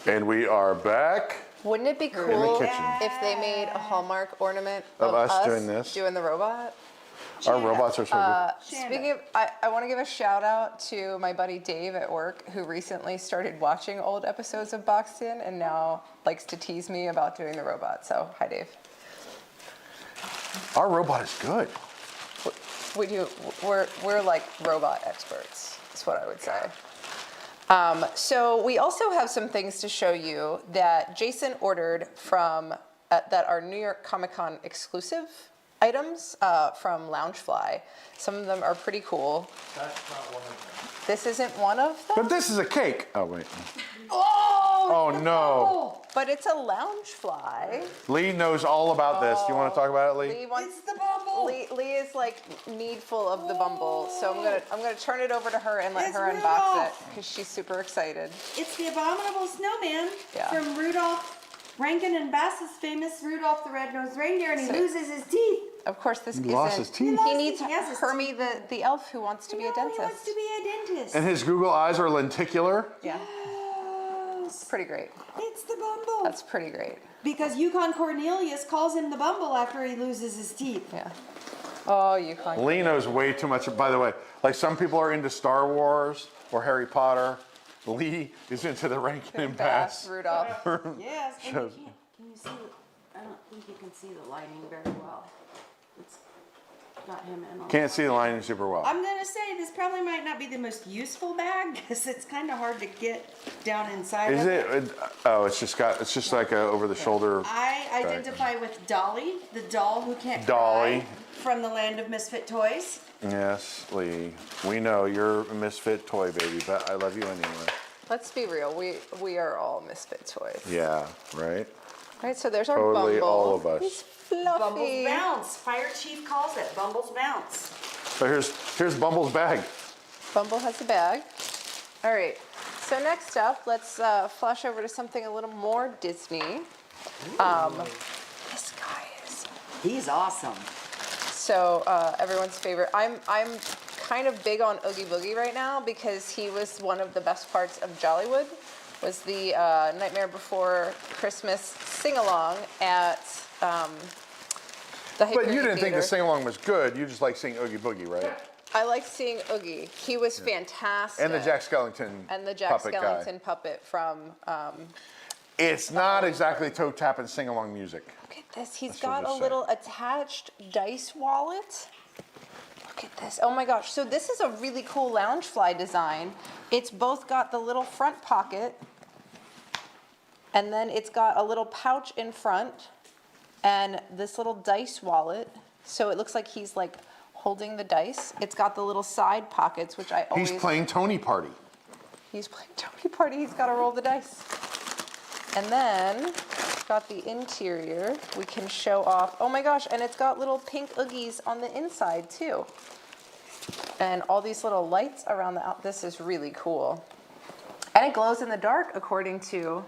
And we are back. Wouldn't it be in the cool kitchen if they made a Hallmark ornament of us us doing this. doing the robot? Our robots are so good. Speaking of, I want to give a shout out to my buddy Dave at work, who recently started watching old episodes of Boxed In and now likes to tease me about doing the robot. So, hi, Dave. Our robot is good. We do. We're like robot experts. That's what I would say. So we also have some things to show you that Jason ordered from that are New York Comic Con exclusive items from Loungefly. Some of them are pretty cool. That's not one of them. This isn't one of them. But this is a cake. Oh, wait. Oh no. But it's a Loungefly. Lee knows all about this. Do you want to talk about it, Lee? It's the Bumble. Lee is like needful of the Bumble, so I'm gonna turn it over to her and let her unbox it because she's super excited. It's the abominable snowman Yeah. from Rudolph Rankin and Bass's famous Rudolph the Red-Nosed Reindeer, and he loses his teeth. Of course, this isn't. lost his teeth. He needs He has his Hermie, the elf who wants to be a dentist. He wants to be a dentist. And his Google eyes are lenticular. Yeah. It's pretty great. It's the Bumble. That's pretty great. Because Yukon Cornelius calls him the Bumble after he loses his teeth. Yeah. Oh, you can't. Lee knows way too much. By the way, like some people are into Star Wars or Harry Potter. Lee is into the Rankin and Bass. Rudolph. Yes, and Shows. can you see, I don't think you can see the lighting very well. It's got him in on Can't see the lining super well. I'm gonna say this probably might not be the most useful bag because it's kind of hard to get down inside Is of it? Oh, it's just like a over the shoulder. I identify with Dolly, the doll who can't Dolly. cry, from the land of misfit toys. Yes, Lee. We know you're a misfit toy baby, but I love you anyway. Let's be real. We are all misfit toys. Yeah, right? Right. So there's our Totally Bumble. all of us. He's fluffy. Bumble's bounce. Fire chief calls it Bumble's bounce. So here's Bumble's bag. Bumble has a bag. All right. So next up, let's flash over to something a little more Disney. This guy is. He's awesome. So everyone's favorite. I'm kind of big on Oogie Boogie right now because he was one of the best parts of Jollywood. Was the Nightmare Before Christmas sing-along at the But Hyperion you didn't think Theater. the sing-along was good. You just like seeing Oogie Boogie, right? I liked seeing Oogie. He was fantastic. And the Jack Skellington And the Jack puppet Skellington guy. puppet from. It's not exactly toe tap and sing-along music. Look at this. He's That's what got I a just little attached dice wallet. Look at this. Oh my gosh. So this is a really cool Loungefly design. It's both got the little front pocket, and then it's got a little pouch in front, and this little dice wallet. So it looks like he's like holding the dice. It's got the little side pockets, which I always. He's playing Tony Party. He's playing Tony Party. He's got to roll the dice. And then it's got the interior. We can show off. Oh my gosh, and it's got little pink Oogies on the inside too. And all these little lights around the out. This is really cool. And it glows in the dark according to.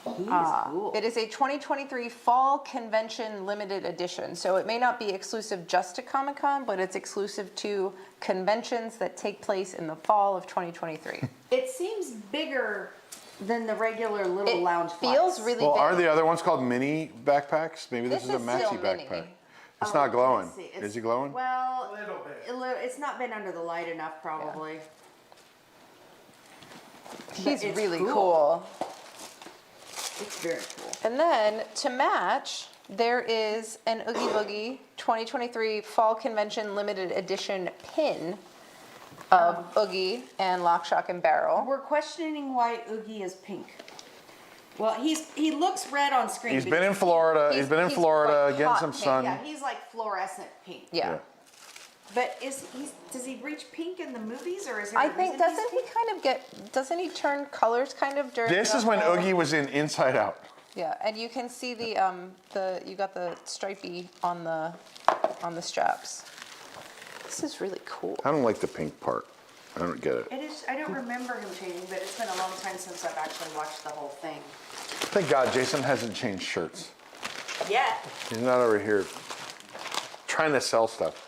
Cool. It is a 2023 Fall Convention Limited Edition. So it may not be exclusive just to Comic-Con, but it's exclusive to conventions that take place in the fall of 2023. It seems bigger than the regular little lounge feels really Well, big. are the other ones called mini backpacks? Maybe this is a still maxi mini. backpack. It's not glowing. Let's see. Is he glowing? Well, it's not been under the light enough, probably. He's It's really cool. cool. It's very cool. And then to match, there is an Oogie Boogie 2023 Fall Convention Limited Edition pin of Oogie and Lock, Shock, and Barrel. We're questioning why Oogie is pink. Well, he looks red on screen. He's but been in Florida. He's been in Florida like getting hot some pink. sun. Yeah, he's like fluorescent pink. Yeah. But does he reach pink in the movies, or is there? I a think, reason doesn't he kind of doesn't he turn colors kind of during This the is when whole- Oogie was in Inside Out. Yeah, and you can see the you got the stripey on the straps. This is really cool. I don't like the pink part. I don't get it. It is. I don't remember him changing, but it's been a long time since I've actually watched the whole thing. Thank God Jason hasn't changed shirts. Yeah. He's not over here trying to sell stuff.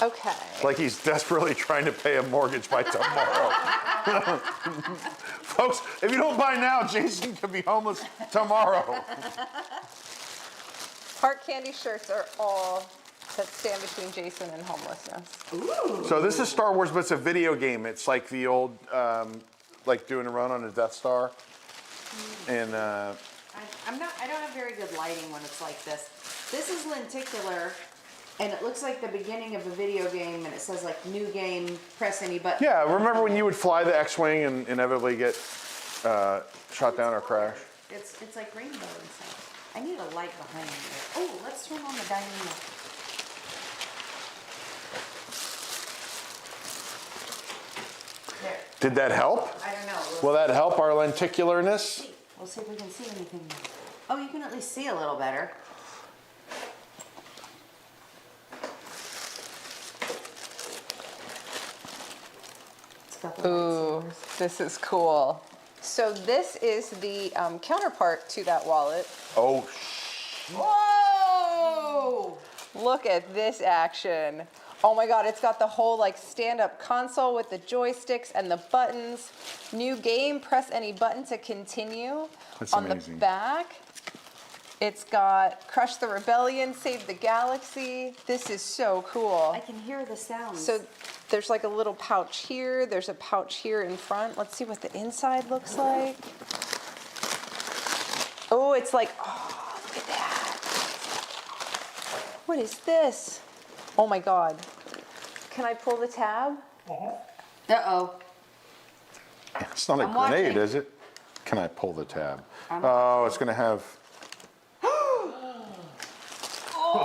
Okay. Like he's desperately trying to pay a mortgage by tomorrow. Folks, if you don't buy now, Jason could be homeless tomorrow. Heart candy shirts are all that stand between Jason and homelessness. Ooh. So this is Star Wars, but it's a video game. It's like the old, like doing a run on a Death Star. And I don't have very good lighting when it's like this. This is lenticular, and it looks like the beginning of a video game, and it says like new game, press any button. yeah, remember when you would fly the X-Wing and inevitably get shot down or crash? It's like rainbow and stuff. I need a light behind me. Oh, let's turn on the dynamo. There. Did that help? I don't know. Will that help our lenticularness? We'll see if we can see anything. Oh, you can at least see a little better. It's got the Ooh, lightsabers. this is cool. So this is the counterpart to that wallet. Oh, Whoa! Look at this action. Oh my God, it's got the whole like stand-up console with the joysticks and the buttons. New game, press any button to continue. That's On amazing. the back, it's got Crush the Rebellion, Save the Galaxy. This is so cool. I can hear the sounds. So there's like a little pouch here. There's a pouch here in front. Let's see what the inside looks like. Oh, it's like, oh, look at that. What is this? Oh my God. Can I pull the tab? Uh-oh. it's not a I'm grenade, watching. is it? Can I pull the tab? Oh, it's gonna have.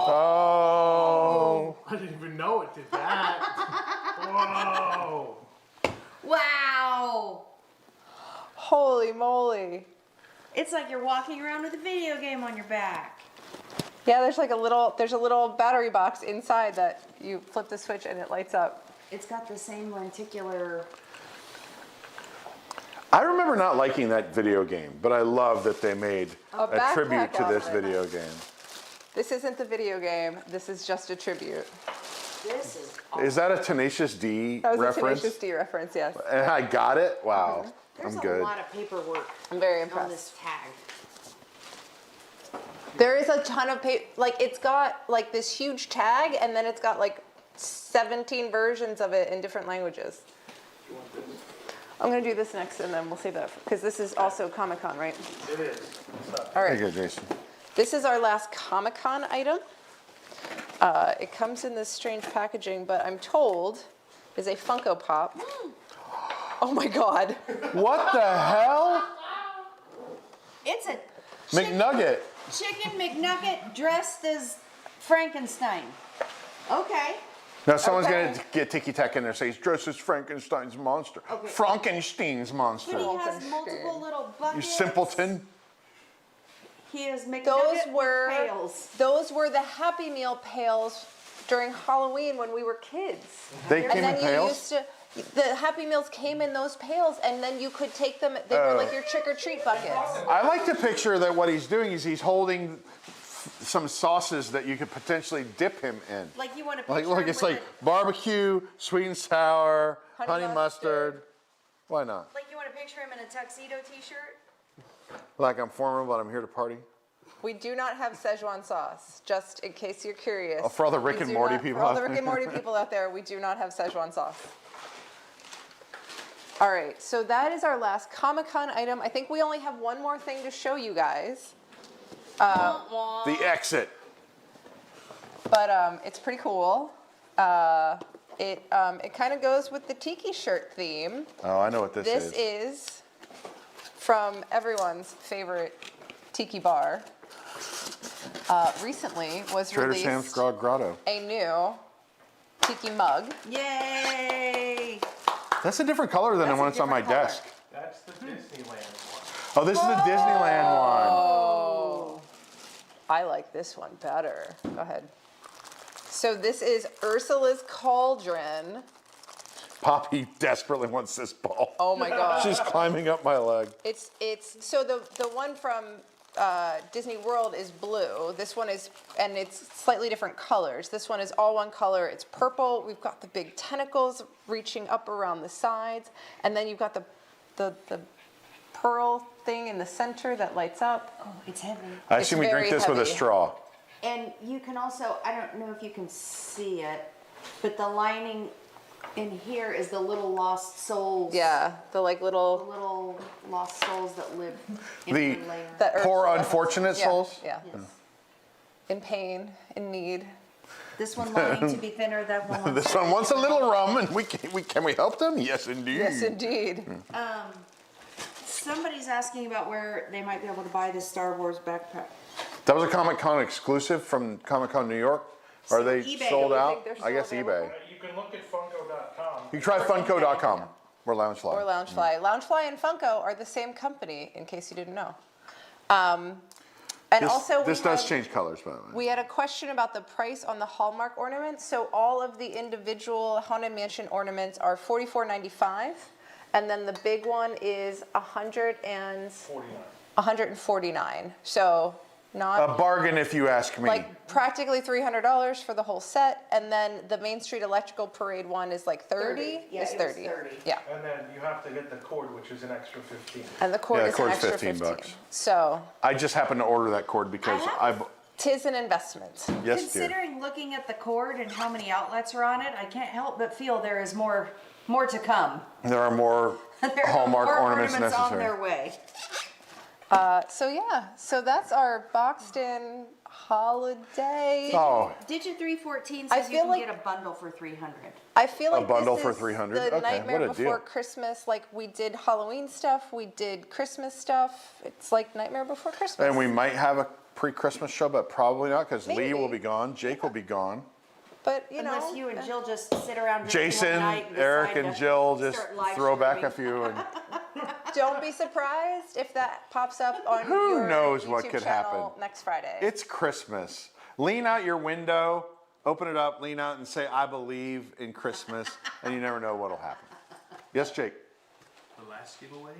Oh. I didn't even know it did that. Whoa. Wow! Holy moly. It's like you're walking around with a video game on your back. Yeah, there's a little battery box inside that you flip the switch and it lights up. It's got the same lenticular. I remember not liking that video game, but I love that they made a backpack tribute to out this of it. video game. This isn't the video game. This is just a tribute. This is Is that a Tenacious D That was reference? a Tenacious D reference, yes. And I got it? Wow. There's I'm a good. lot of paperwork I'm very on impressed. this tag. There is a ton of paper, like it's got like this huge tag and then it's got like 17 versions of it in different languages. I'm gonna do this next and then we'll save that, because this is also Comic-Con, right? It is. All Very right, good, Jason. this is our last Comic-Con item. It comes in this strange packaging, but I'm told is a Funko Pop. Oh my God. What the hell? It's a McNugget. chicken McNugget dressed as Frankenstein. Okay. Now someone's Okay. gonna get ticky-tack in there and say he's dressed as Frankenstein's monster. Okay. Frankenstein's monster. But he has multiple little buckets. You simpleton. He has McNugget Those with were pails. the Happy Meal pails during Halloween when we were kids. They And came in then you pails? used to, the Happy Meals came in those pails, and then you could take them. They were like your trick or treat buckets. I like to picture that what he's doing is he's holding some sauces that you could potentially dip him in. Like you want to Like, look, it's like barbecue, sweet and sour, honey mustard. Why not? Like you want to picture him in a tuxedo T-shirt. Like I'm formal, but I'm here to party. We do not have Szechuan sauce, just in case you're curious. Oh, for all the Rick We and do Morty not- people For all out the Rick and there. Morty people out there, we do not have Szechuan sauce. All right, so that is our last Comic-Con item. I think we only have one more thing to show you guys. The exit. But it's pretty cool. It kind of goes with the tiki shirt theme. Oh, I know what this is. This is from everyone's favorite tiki bar. Recently was Trader Sam's released Grotto. a new tiki mug. Yay! That's a different color than the That's a one that's on my different color. desk. That's the Disneyland one. Oh, this is the Disneyland one. Oh, I like this one better. Go ahead. So this is Ursula's Cauldron. Poppy desperately wants this ball. Oh my God. She's climbing up my leg. It's so the one from Disney World is blue. This one is, and it's slightly different colors. This one is all one color. It's purple. We've got the big tentacles reaching up around the sides, and then you've got the pearl thing in the center that lights up. Oh, it's heavy. I It's assume we drink very this with a heavy. straw. And you can also, I don't know if you can see it, but the lining in here is the little lost souls. Yeah, the like The little little lost souls that live in The her lair. that poor Ursula has. unfortunate Yeah, souls? Yeah. Yes. In pain, in need. This one lining to be thinner, that one wants This to one be wants a thinner. little rum, and can we help them? Yes, indeed. Yes, indeed. Somebody's asking about where they might be able to buy this Star Wars backpack. That was a Comic-Con exclusive from Comic-Con New York. Are So they eBay, sold you out? think they're I guess still eBay. You can look at Funko.com. You can try Funko.com or Loungefly. Or Loungefly. Loungefly and Funko are the same company, in case you didn't know. And also, This does change colors, by the way. we had a question about the price on the Hallmark ornaments. So all of the individual Haunted Mansion ornaments are $44.95, and then the big one is $149. So not A bargain, if you ask me. like practically $300 for the whole set, and then the Main Street Electrical Parade one is like 30. Yeah, It's it was 30. 30. Yeah, And then you have to get the cord, which is an extra 15. and the cord Yeah, the is an cord's extra 15 15. bucks. So I just happened to order that cord because I tis an investment. yes, dear. Considering looking at the cord and how many outlets are on it, I can't help but feel there is more to come. There are more There are Hallmark more ornaments on necessary. their way. So yeah, so that's our boxed in holiday. Oh, Digit 314 I says you feel can like- get a bundle for 300. I feel like bundle this for is 300? the Okay, Nightmare what a Before deal. Christmas. Like we did Halloween stuff, we did Christmas stuff. It's like Nightmare Before Christmas. and we might have a pre-Christmas show, but probably not because Lee Maybe. will be gone, Jake will be gone. But you Unless know, you and Jill just sit around drinking Jason, one night and Eric, decide and to Jill just start live throw back a streaming. few. And don't be surprised if that pops up on Who your knows what YouTube could channel happen? next Friday. it's Christmas. Lean out your window, open it up, lean out and say, I believe in Christmas, and you never know what'll happen. Yes, Jake? The last giveaway?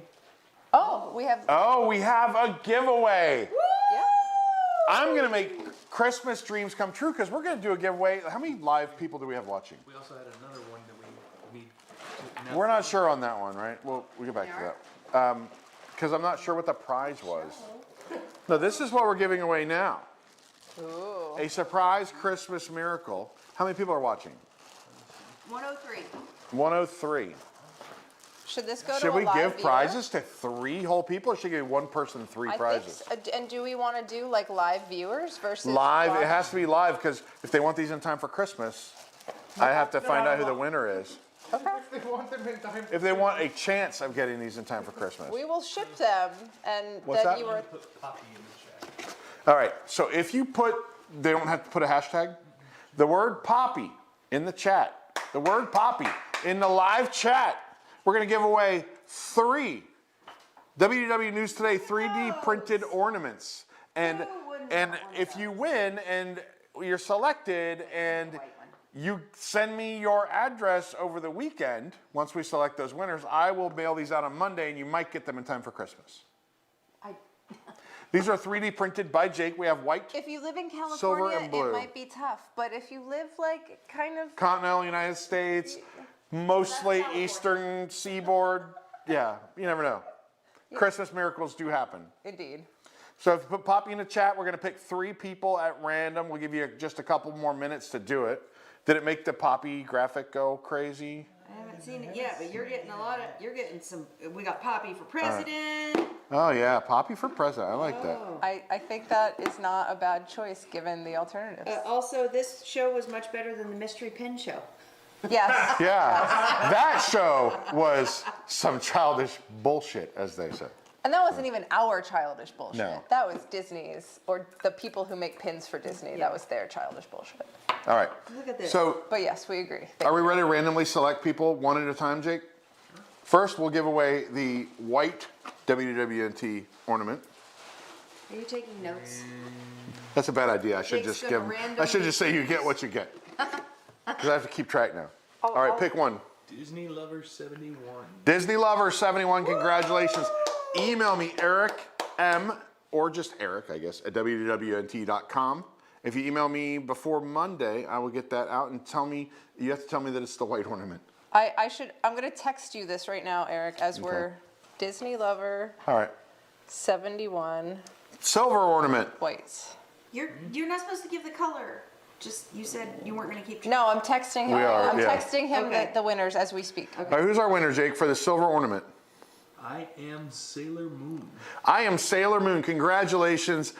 Oh, we have. Oh, we have a giveaway. Yeah. I'm going to make Christmas dreams come true because we're going to do a giveaway. How many live people do we have watching? We also had another one that we need to announce. We're not sure on that one, right? We'll get back to that. Because I'm not sure what the prize was. No, this is what we're giving away now. Ooh. A surprise Christmas miracle. How many people are watching? 103. 103. Should this go to Should a we live give viewer? prizes to 3 whole people, or should we give one person 3 I prizes? think so. And do we want to do like live viewers versus Live, it watch- has to be live because if they want these in time for Christmas, I have to find out who the winner is. Okay. If they want them in time. If they want a chance of getting these in time for Christmas. We will ship them, and What's then that? you are. Put Poppy in the chat. All right, so if you put, they don't have to put a hashtag. The word Poppy in the chat. The word Poppy in the live chat. We're going to give away 3 WDW News Today 3D printed ornaments. And if you win and you're selected and you send me your address over the weekend, once we select those winners, I will mail these out on Monday and you might get them in time for Christmas. These are 3D printed by Jake. We have white, If you live in Silver California, and blue. it might be tough. But if you live like kind of, continental United States, mostly eastern seaboard. Yeah, you never know. Christmas miracles do happen. indeed. So if you put Poppy in the chat, we're going to pick 3 people at random. We'll give you just a couple more minutes to do it. Did it make the Poppy graphic go crazy? I haven't seen it yet, but you're getting some, we got Poppy for president. Oh yeah, Poppy for president. I like that. I think that is not a bad choice given the alternatives. Also, this show was much better than the Mystery Pin show. Yes. Yeah, that show was some childish bullshit, as they say. And that wasn't even our childish bullshit. No. That was Disney's, or the people who make pins for Disney. That was their childish bullshit. All right. Look at this. So But yes, we agree. are we ready to randomly select people one at a time, Jake? First, we'll give away the white WDWNT ornament. Are you taking notes? That's a bad idea. I should Jake's just gonna give. I randomly should just say you get what you get. Because I have to keep track now. All right, pick one. Disney Lover 71. Disney Lover 71. Congratulations. Email me Eric M or just Eric, I guess, at WDWNT.com. If you email me before Monday, I will get that out and tell me. You have to tell me that it's the white ornament. I'm gonna text you this right now, Eric, as we're Disney Lover All right. 71 Silver ornament. whites. You're not supposed to give the color. Just you said you weren't going to keep. No, I'm texting him. We are, I'm yeah. texting him the winners as we speak. All right, who's our winner, Jake, for the silver ornament? I am Sailor Moon. I am Sailor Moon. Congratulations.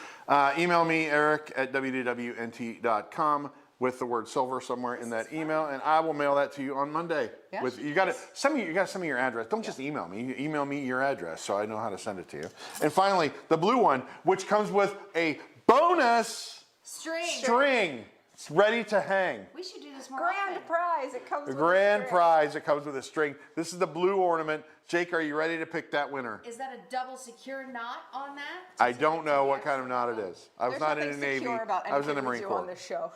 Email me, Eric at WDWNT.com with the word silver somewhere in that email, and I will mail that to you on Monday. Yeah. You got to send me your address. Don't just email me. You email me your address so I know how to send it to you. And finally, the blue one, which comes with a bonus string. It's ready to hang. We should do this more Grand often. prize. It comes The with grand a string. prize. It comes with a string. This is the blue ornament. Jake, are you ready to pick that winner? Is that a double secure knot on that? I don't know what kind of knot it is. I was There's not in nothing the Navy. secure about I was in the anything we Marine do Corps. on this show.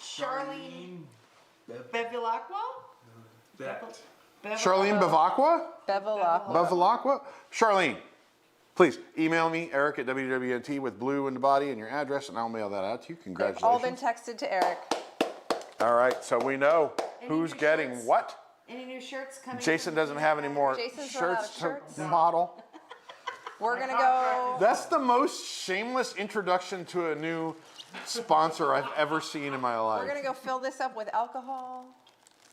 Charlene Bevilacqua? That. Charlene Bevacqua? Bevelacqua. Bevilacqua? Charlene, please email me, Eric at WWNT with blue in the body and your address, and I'll mail that out to you. They've Congratulations. all been texted to Eric. All right, so we know Any who's new getting shirts? what. Any new shirts coming? Jason from doesn't the have any more Jason's run out shirts of shirts. to model. We're gonna go. That's the most shameless introduction to a new sponsor I've ever seen in my life. We're gonna go fill this up with alcohol.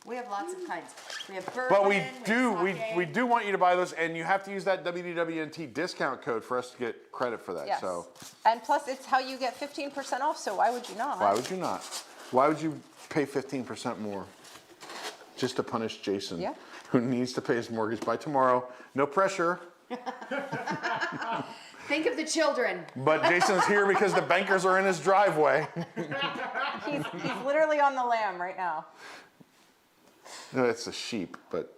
We have lots of kinds. We have bourbon. But we have do sake. want you to buy those, and you have to use that WDWNT discount code for us to get credit for that. Yes. So And plus, it's how you get 15% off. So why would you not? why would you not? Why would you pay 15% more just to punish Jason, Yeah. who needs to pay his mortgage by tomorrow? No pressure, Think of the children. but Jason's here because the bankers are in his driveway. He's literally on the lam right now. No, it's a sheep, but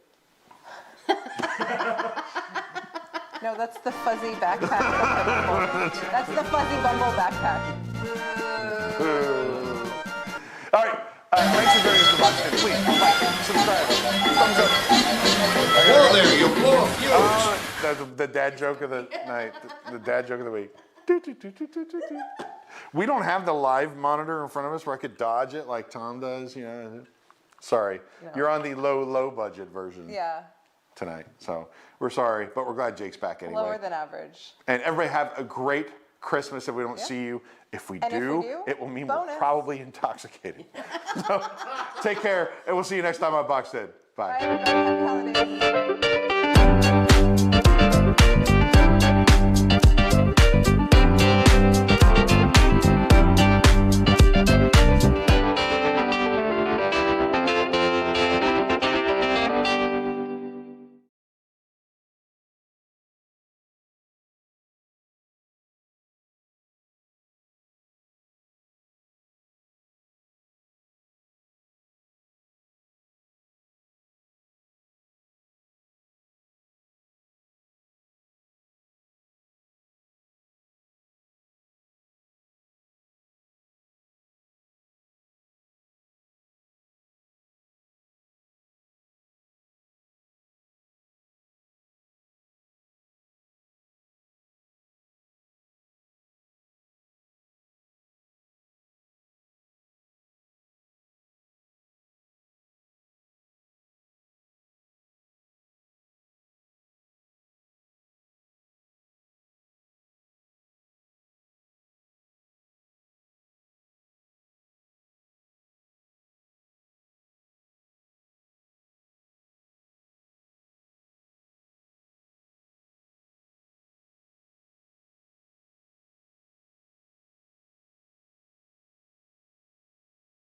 No, that's the fuzzy backpack. That's the fuzzy Bumble backpack. all right. Thanks for joining us for Boxed In. Please like, subscribe, thumbs up. Whoa there, you blow a fuse. That's the dad joke of the night. The dad joke of the week. Do, do, do, do, do, do, do. We don't have the live monitor in front of us where I could dodge it like Tom does. You know. Sorry, you're on the low budget version Yeah, tonight. So we're sorry, but we're glad Jake's back anyway. lower than average. And everybody have a great Christmas if we don't see you. If we And if we do, do, it will mean bonus. we're probably intoxicated. So take care, and we'll see you next time on Boxed In. Bye. Bye, everybody. Happy holidays.